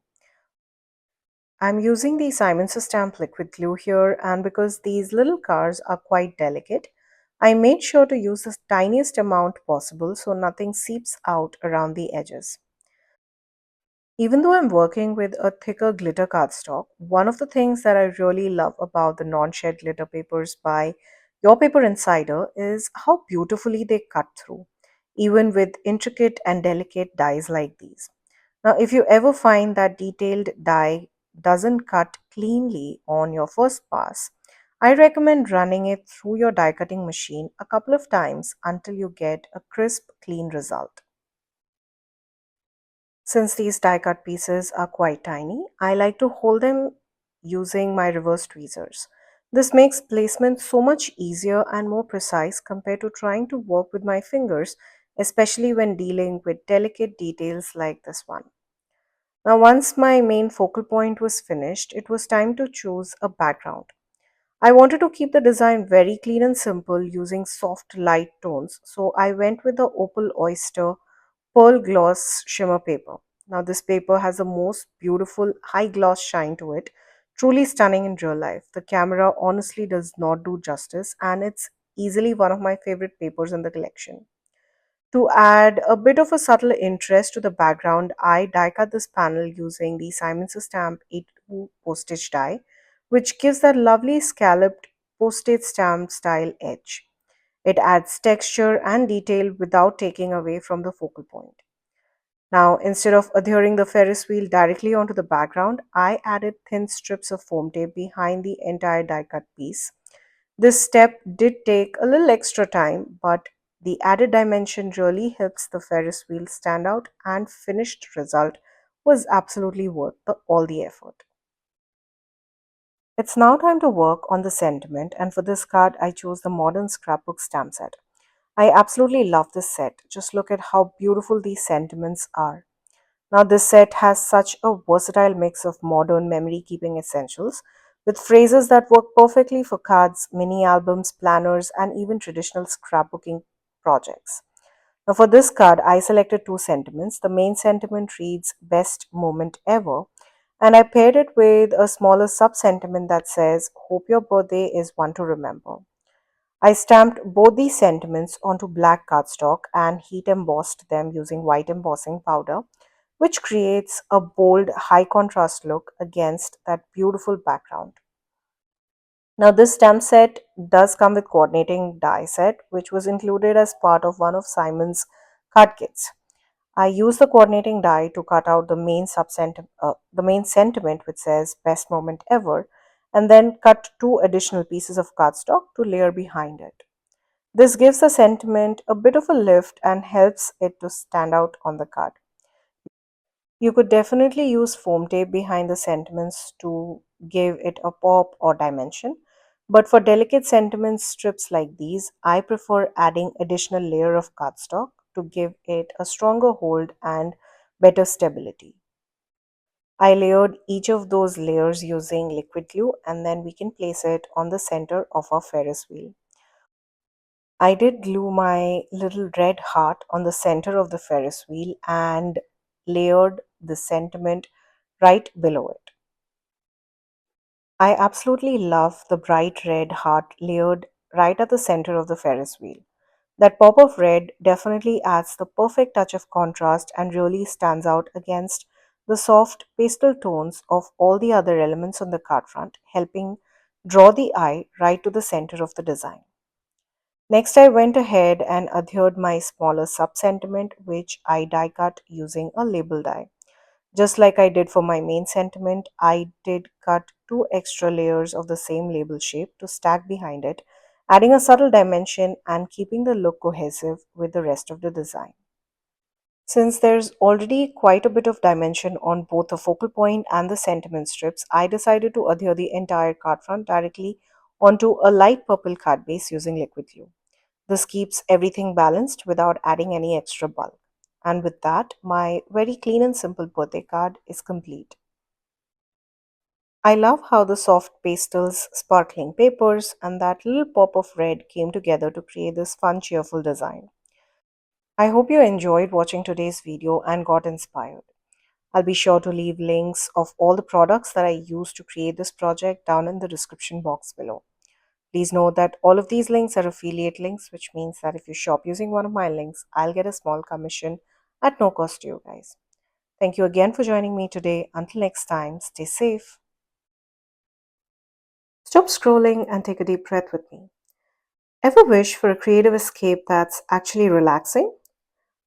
I'm using the Simon's Stamp liquid glue here, and because these little cars are quite delicate, I made sure to use the tiniest amount possible so nothing seeps out around the edges. Even though I'm working with a thicker glitter cardstock, one of the things that I really love about the non-shed glitter papers by Your paper insider is how beautifully they cut through, even with intricate and delicate dies like these. Now, if you ever find that detailed die doesn't cut cleanly on your first pass, I recommend running it through your die cutting machine a couple of times until you get a crisp, clean result. Since these die cut pieces are quite tiny, I like to hold them using my reverse tweezers. This makes placement so much easier and more precise compared to trying to work with my fingers, especially when dealing with delicate details like this one. Now, once my main focal point was finished, it was time to choose a background. I wanted to keep the design very clean and simple using soft light tones, so I went with the Opal Oyster Pearl Gloss Shimmer paper. Now, this paper has the most beautiful high gloss shine to it, truly stunning in real life. The camera honestly does not do justice, and it's easily one of my favorite papers in the collection. To add a bit of a subtle interest to the background, I die cut this panel using the Simon's Stamp 82 postage die, which gives that lovely scalloped postage stamp style edge. It adds texture and detail without taking away from the focal point. Now, instead of adhering the Ferris wheel directly onto the background, I added thin strips of foam tape behind the entire die cut piece. This step did take a little extra time, but the added dimension really helps the Ferris wheel stand out, and finished result was absolutely worth all the effort. It's now time to work on the sentiment, and for this card I chose the modern scrapbook stamp set. I absolutely love this set. Just look at how beautiful these sentiments are. Now, this set has such a versatile mix of modern memory keeping essentials with phrases that work perfectly for cards, mini albums, planners, and even traditional scrapbooking projects. Now, for this card, I selected two sentiments. The main sentiment reads Best Moment Ever, and I paired it with a smaller sub sentiment that says Hope your birthday is one to remember. I stamped both these sentiments onto black cardstock and heat embossed them using white embossing powder, which creates a bold, high contrast look against that beautiful background. Now, this stamp set does come with coordinating die set, which was included as part of one of Simon's card kits. I used the coordinating die to cut out the main sentiment, which says "Best Moment Ever," and then cut two additional pieces of cardstock to layer behind it. This gives the sentiment a bit of a lift and helps it to stand out on the card. You could definitely use foam tape behind the sentiments to give it a pop or dimension, but for delicate sentiment strips like these, I prefer adding additional layer of cardstock to give it a stronger hold and better stability. I layered each of those layers using liquid glue, and then we can place it on the center of our Ferris wheel. I did glue my little red heart on the center of the Ferris wheel and layered the sentiment right below it. I absolutely love the bright red heart layered right at the center of the Ferris wheel. That pop of red definitely adds the perfect touch of contrast and really stands out against the soft pastel tones of all the other elements on the card front, helping draw the eye right to the center of the design. Next, I went ahead and adhered my smaller sub sentiment, which I die cut using a label die. Just like I did for my main sentiment, I did cut two extra layers of the same label shape to stack behind it, adding a subtle dimension and keeping the look cohesive with the rest of the design. Since there's already quite a bit of dimension on both the focal point and the sentiment strips, I decided to adhere the entire card front directly onto a light purple card base using liquid glue. This keeps everything balanced without adding any extra bulk. And with that, my very clean and simple birthday card is complete. I love how the soft pastels, sparkling papers, and that little pop of red came together to create this fun, cheerful design. I hope you enjoyed watching today's video and got inspired. I'll be sure to leave links of all the products that I used to create this project down in the description box below. Please note that all of these links are affiliate links, which means that if you shop using one of my links, I'll get a small commission at no cost to you guys. Thank you again for joining me today. Until next time, stay safe. Stop scrolling and take a deep breath with me. Ever wish for a creative escape that's actually relaxing?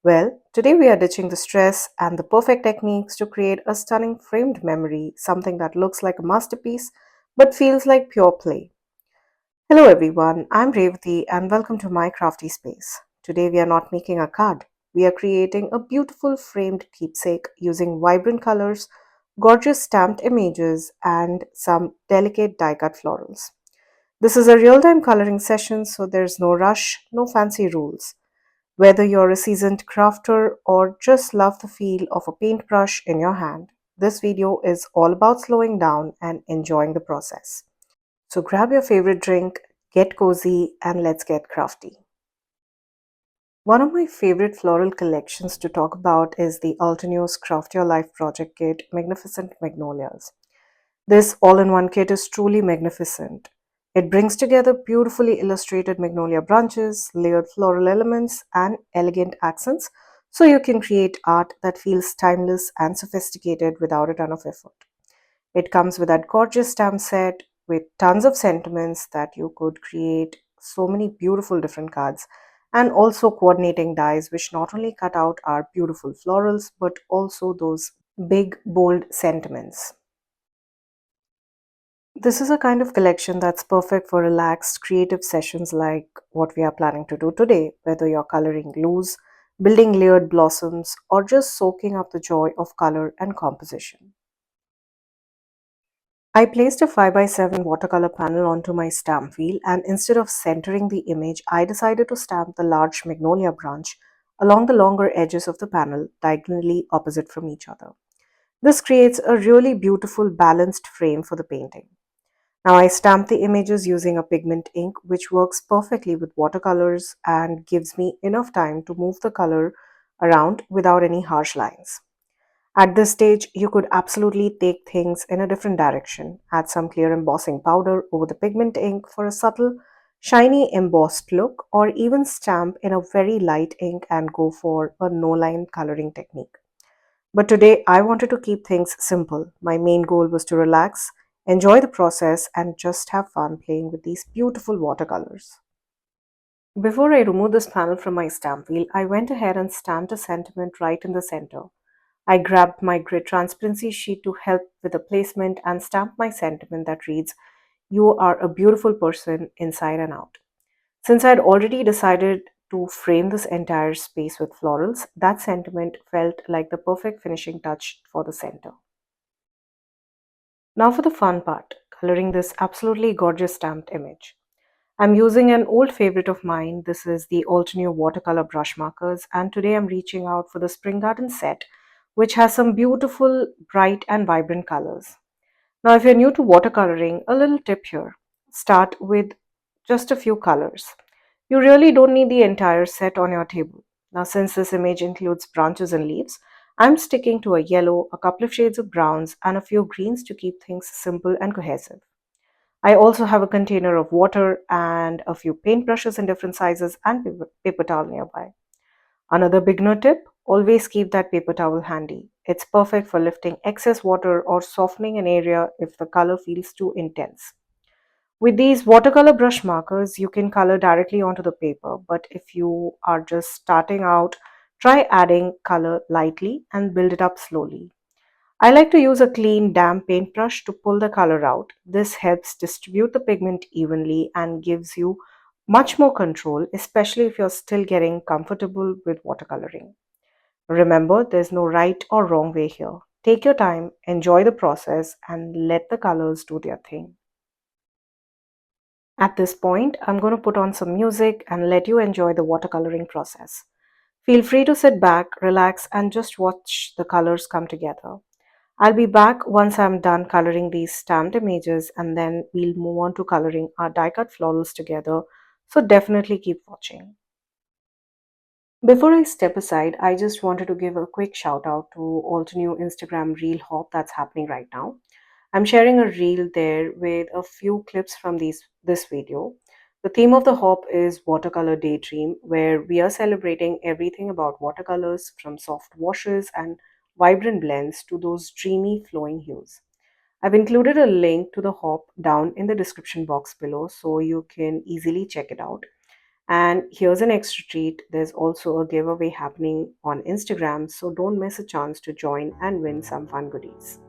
Well, today we are ditching the stress and the perfect techniques to create a stunning framed memory, something that looks like a masterpiece but feels like pure play. Hello everyone, I'm Revati and welcome to my crafty space. Today we are not making a card. We are creating a beautiful framed keepsake using vibrant colors, gorgeous stamped images, and some delicate die cut florals. This is a real time coloring session, so there's no rush, no fancy rules. Whether you're a seasoned crafter or just love the feel of a paintbrush in your hand, this video is all about slowing down and enjoying the process. So grab your favorite drink, get cozy, and let's get crafty. One of my favorite floral collections to talk about is the Altenews Craft Your Life project kit Magnificent Magnolias. This all in one kit is truly magnificent. It brings together beautifully illustrated magnolia branches, layered floral elements, and elegant accents so you can create art that feels timeless and sophisticated without a ton of effort. It comes with that gorgeous stamp set with tons of sentiments that you could create so many beautiful different cards, and also coordinating dies which not only cut out our beautiful florals but also those big bold sentiments. This is a kind of collection that's perfect for relaxed, creative sessions like what we are planning to do today, whether you're coloring loose, building layered blossoms, or just soaking up the joy of color and composition. I placed a 5 by 7 watercolor panel onto my stamp wheel, and instead of centering the image, I decided to stamp the large magnolia branch along the longer edges of the panel, diagonally opposite from each other. This creates a really beautiful balanced frame for the painting. Now I stamp the images using a pigment ink which works perfectly with watercolors and gives me enough time to move the color around without any harsh lines. At this stage, you could absolutely take things in a different direction. Add some clear embossing powder over the pigment ink for a subtle, shiny embossed look, or even stamp in a very light ink and go for a no line coloring technique. But today I wanted to keep things simple. My main goal was to relax, enjoy the process, and just have fun playing with these beautiful watercolors. Before I removed this panel from my stamp wheel, I went ahead and stamped a sentiment right in the center. I grabbed my grid transparency sheet to help with the placement and stamped my sentiment that reads, "You are a beautiful person inside and out." Since I had already decided to frame this entire space with florals, that sentiment felt like the perfect finishing touch for the center. Now for the fun part, coloring this absolutely gorgeous stamped image. I'm using an old favorite of mine. This is the Altenew watercolor brush markers, and today I'm reaching out for the Spring Garden set, which has some beautiful, bright, and vibrant colors. Now, if you're new to watercoloring, a little tip here: start with just a few colors. You really don't need the entire set on your table. Now, since this image includes branches and leaves, I'm sticking to a yellow, a couple of shades of browns, and a few greens to keep things simple and cohesive. I also have a container of water and a few paintbrushes in different sizes and paper towel nearby. Another beginner tip: always keep that paper towel handy. It's perfect for lifting excess water or softening an area if the color feels too intense. With these watercolor brush markers, you can color directly onto the paper, but if you are just starting out, try adding color lightly and build it up slowly. I like to use a clean, damp paintbrush to pull the color out. This helps distribute the pigment evenly and gives you much more control, especially if you're still getting comfortable with watercoloring. Remember, there's no right or wrong way here. Take your time, enjoy the process, and let the colors do their thing. At this point, I'm going to put on some music and let you enjoy the watercoloring process. Feel free to sit back, relax, and just watch the colors come together. I'll be back once I'm done coloring these stamped images, and then we'll move on to coloring our die cut florals together. So definitely keep watching. Before I step aside, I just wanted to give a quick shout out to all the new Instagram Reel Hop that's happening right now. I'm sharing a reel there with a few clips from this video. The theme of the hop is Watercolor Daydream, where we are celebrating everything about watercolors from soft washes and vibrant blends to those dreamy flowing hues. I've included a link to the hop down in the description box below so you can easily check it out. And here's an extra treat, there's also a giveaway happening on Instagram, so don't miss a chance to join and win some fun goodies.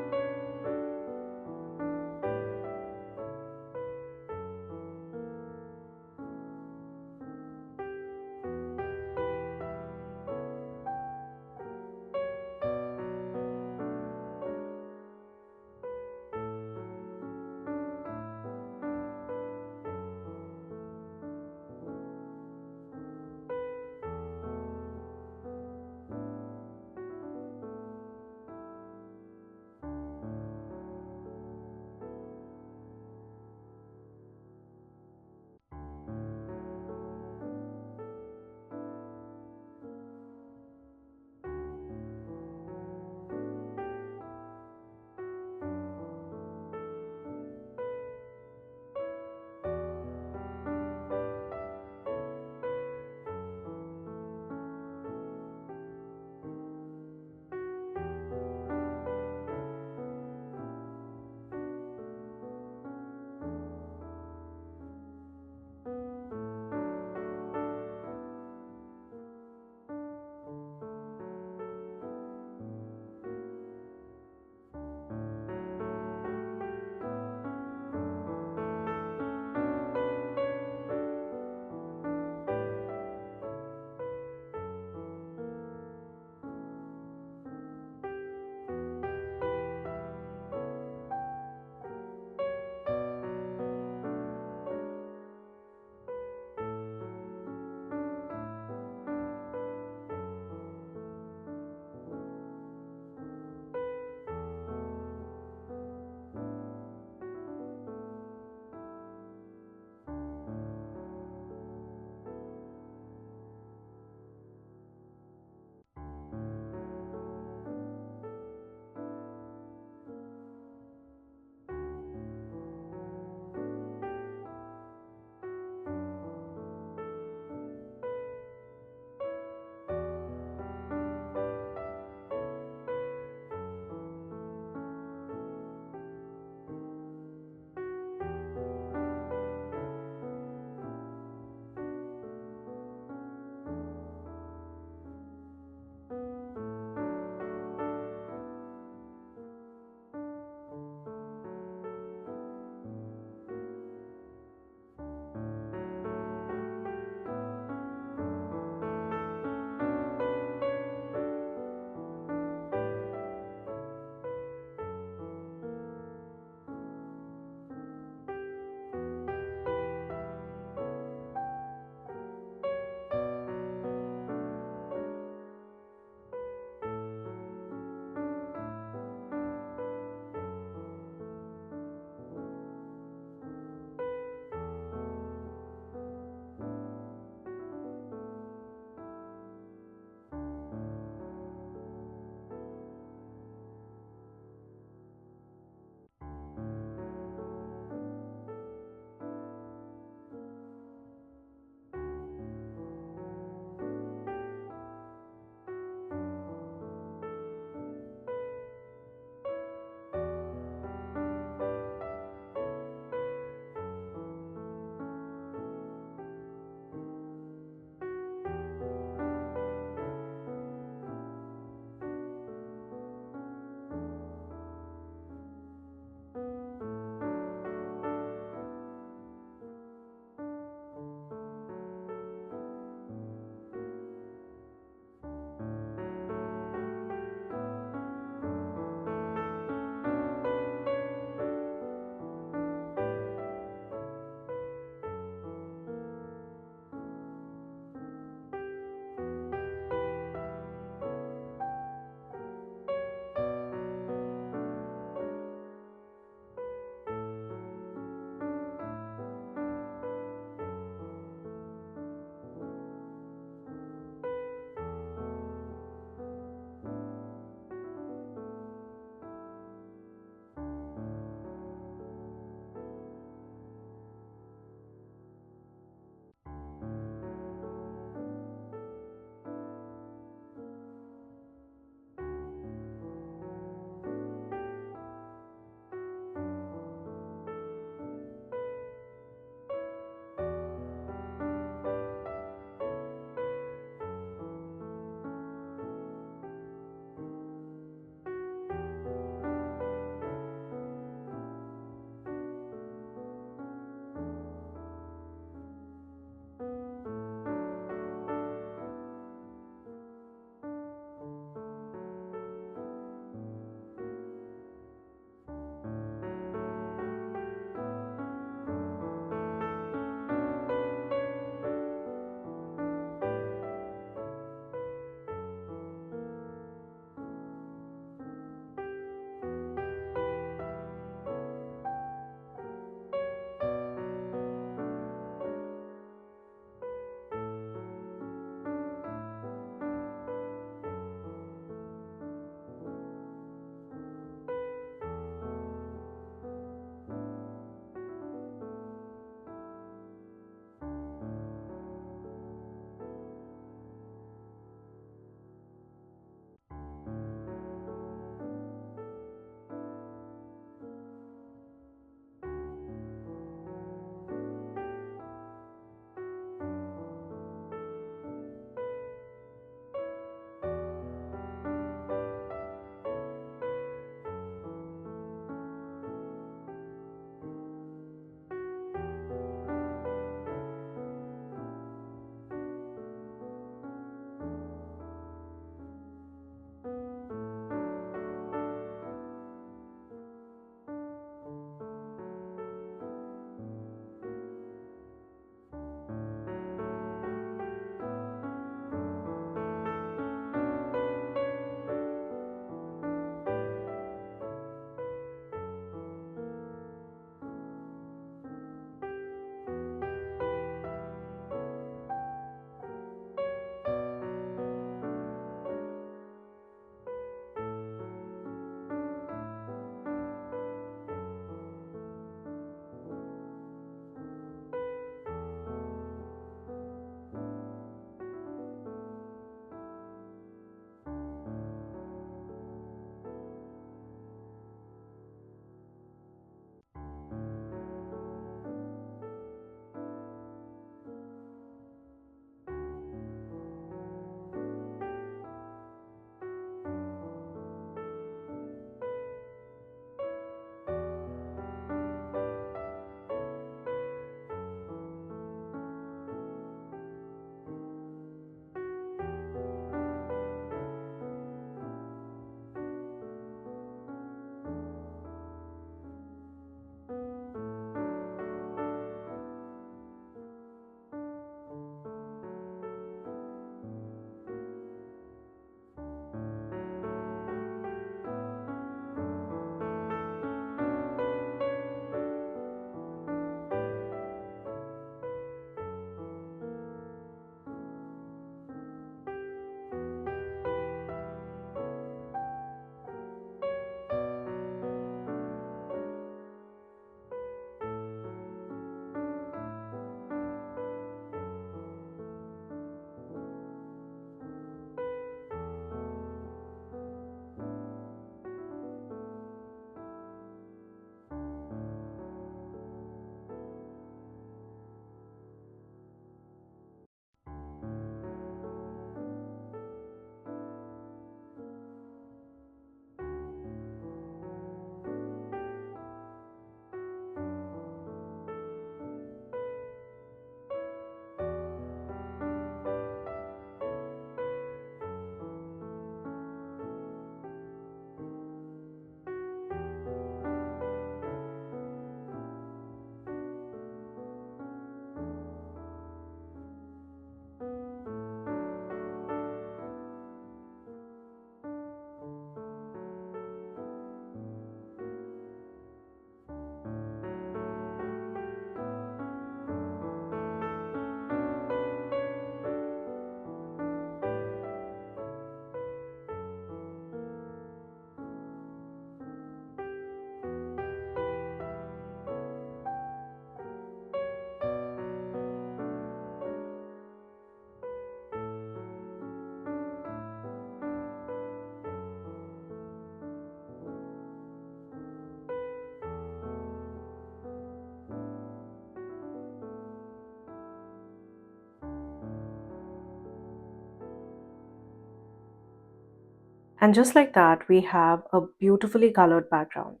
And just like that, we have a beautifully colored background.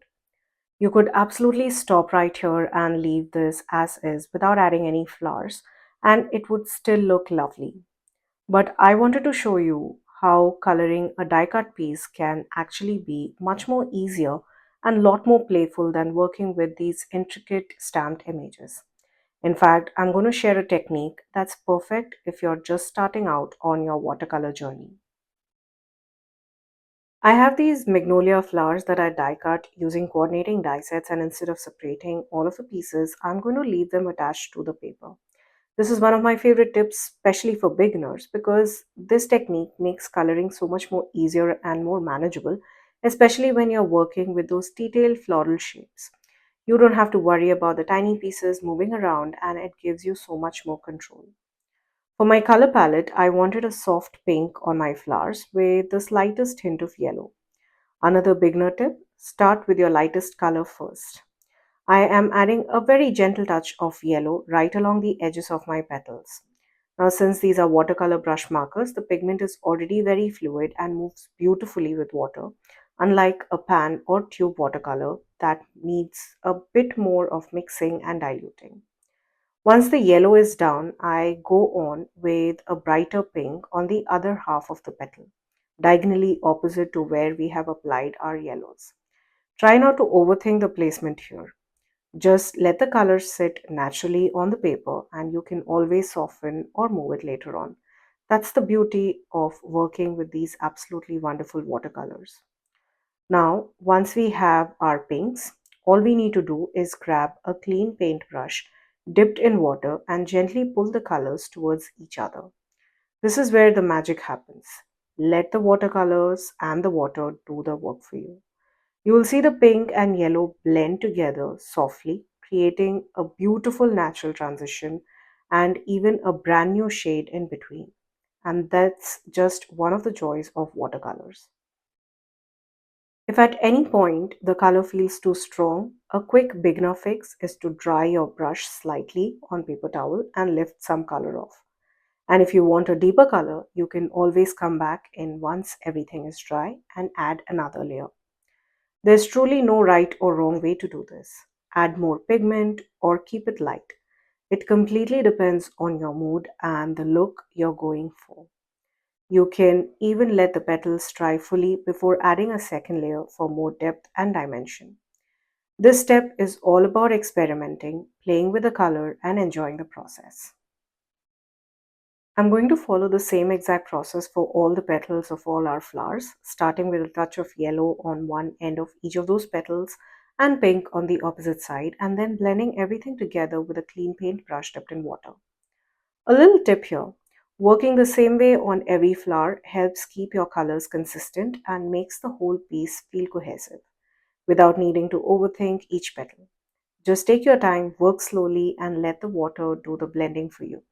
You could absolutely stop right here and leave this as is without adding any flowers, and it would still look lovely. But I wanted to show you how coloring a die cut piece can actually be much more easier and lot more playful than working with these intricate stamped images. In fact, I'm going to share a technique that's perfect if you're just starting out on your watercolor journey. I have these magnolia flowers that I die cut using coordinating die sets, and instead of separating all of the pieces, I'm going to leave them attached to the paper. This is one of my favorite tips, especially for beginners, because this technique makes coloring so much more easier and more manageable, especially when you're working with those detailed floral shapes. You don't have to worry about the tiny pieces moving around, and it gives you so much more control. For my color palette, I wanted a soft pink on my flowers with the slightest hint of yellow. Another beginner tip, start with your lightest color first. I am adding a very gentle touch of yellow right along the edges of my petals. Now, since these are watercolor brush markers, the pigment is already very fluid and moves beautifully with water, unlike a pan or tube watercolor that needs a bit more of mixing and diluting. Once the yellow is down, I go on with a brighter pink on the other half of the petal, diagonally opposite to where we have applied our yellows. Try not to overthink the placement here. Just let the color sit naturally on the paper and you can always soften or move it later on. That's the beauty of working with these absolutely wonderful watercolors. Now, once we have our pinks, all we need to do is grab a clean paintbrush dipped in water and gently pull the colors towards each other. This is where the magic happens. Let the watercolors and the water do the work for you. You will see the pink and yellow blend together softly, creating a beautiful natural transition and even a brand new shade in between. And that's just one of the joys of watercolors. If at any point the color feels too strong, a quick beginner fix is to dry your brush slightly on paper towel and lift some color off. And if you want a deeper color, you can always come back in once everything is dry and add another layer. There's truly no right or wrong way to do this. Add more pigment or keep it light. It completely depends on your mood and the look you're going for. You can even let the petals dry fully before adding a second layer for more depth and dimension. This step is all about experimenting, playing with the color, and enjoying the process. I'm going to follow the same exact process for all the petals of all our flowers, starting with a touch of yellow on one end of each of those petals and pink on the opposite side, and then blending everything together with a clean paintbrush dipped in water. A little tip here, working the same way on every flower helps keep your colors consistent and makes the whole piece feel cohesive without needing to overthink each petal. Just take your time, work slowly, and let the water do the blending for you.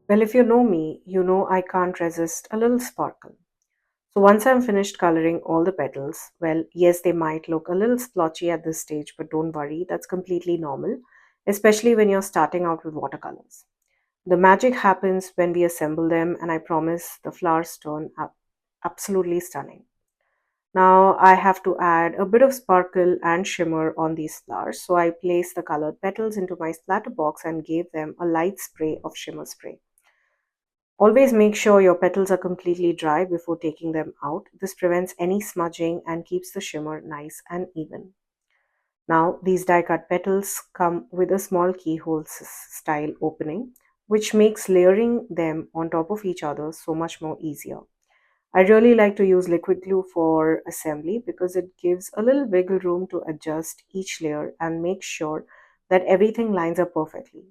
Well, if you know me, you know I can't resist a little sparkle. So once I'm finished coloring all the petals, well, yes, they might look a little splotchy at this stage, but don't worry, that's completely normal, especially when you're starting out with watercolors. The magic happens when we assemble them, and I promise the flowers turn up absolutely stunning. Now I have to add a bit of sparkle and shimmer on these flowers, so I place the colored petals into my splatter box and gave them a light spray of shimmer spray. Always make sure your petals are completely dry before taking them out. This prevents any smudging and keeps the shimmer nice and even. Now, these die cut petals come with a small keyhole style opening, which makes layering them on top of each other so much more easier. I really like to use liquid glue for assembly because it gives a little wiggle room to adjust each layer and make sure that everything lines up perfectly.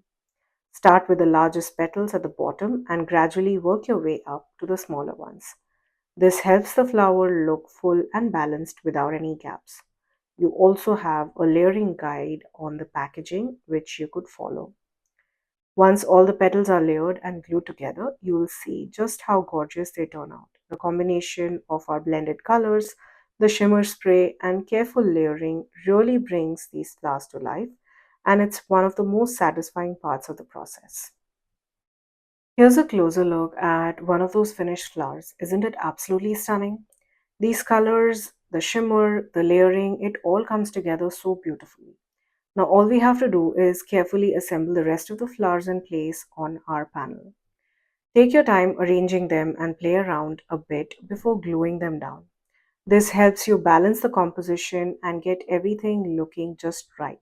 Start with the largest petals at the bottom and gradually work your way up to the smaller ones. This helps the flower look full and balanced without any gaps. You also have a layering guide on the packaging which you could follow. Once all the petals are layered and glued together, you will see just how gorgeous they turn out. The combination of our blended colors, the shimmer spray, and careful layering really brings these flowers to life, and it's one of the most satisfying parts of the process. Here's a closer look at one of those finished flowers. Isn't it absolutely stunning? These colors, the shimmer, the layering, it all comes together so beautifully. Now, all we have to do is carefully assemble the rest of the flowers in place on our panel. Take your time arranging them and play around a bit before gluing them down. This helps you balance the composition and get everything looking just right.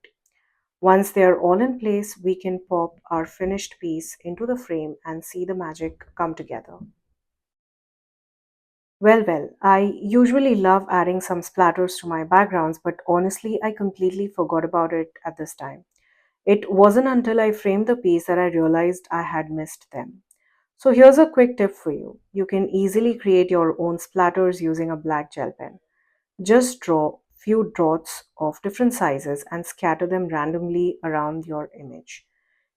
Once they are all in place, we can pop our finished piece into the frame and see the magic come together. Well, I usually love adding some splatters to my backgrounds, but honestly, I completely forgot about it at this time. It wasn't until I framed the piece that I realized I had missed them. So here's a quick tip for you. You can easily create your own splatters using a black gel pen. Just draw few dots of different sizes and scatter them randomly around your image.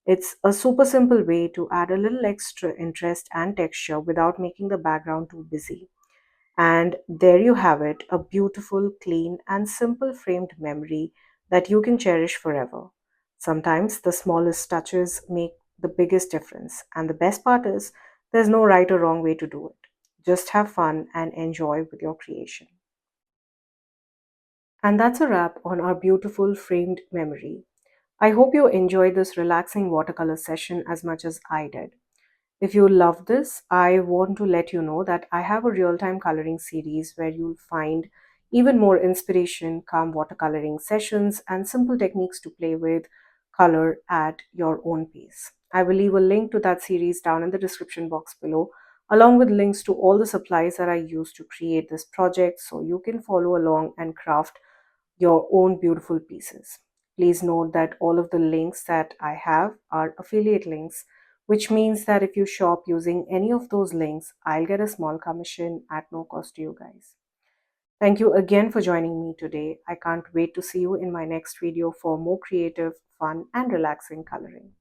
It's a super simple way to add a little extra interest and texture without making the background too busy. And there you have it, a beautiful, clean, and simple framed memory that you can cherish forever. Sometimes the smallest touches make the biggest difference, and the best part is there's no right or wrong way to do it. Just have fun and enjoy with your creation. And that's a wrap on our beautiful framed memory. I hope you enjoyed this relaxing watercolor session as much as I did. If you love this, I want to let you know that I have a real time coloring series where you'll find even more inspiration, calm watercoloring sessions, and simple techniques to play with color at your own pace. I will leave a link to that series down in the description box below, along with links to all the supplies that I used to create this project so you can follow along and craft your own beautiful pieces. Please note that all of the links that I have are affiliate links, which means that if you shop using any of those links, I'll get a small commission at no cost to you guys. Thank you again for joining me today. I can't wait to see you in my next video for more creative, fun, and relaxing coloring.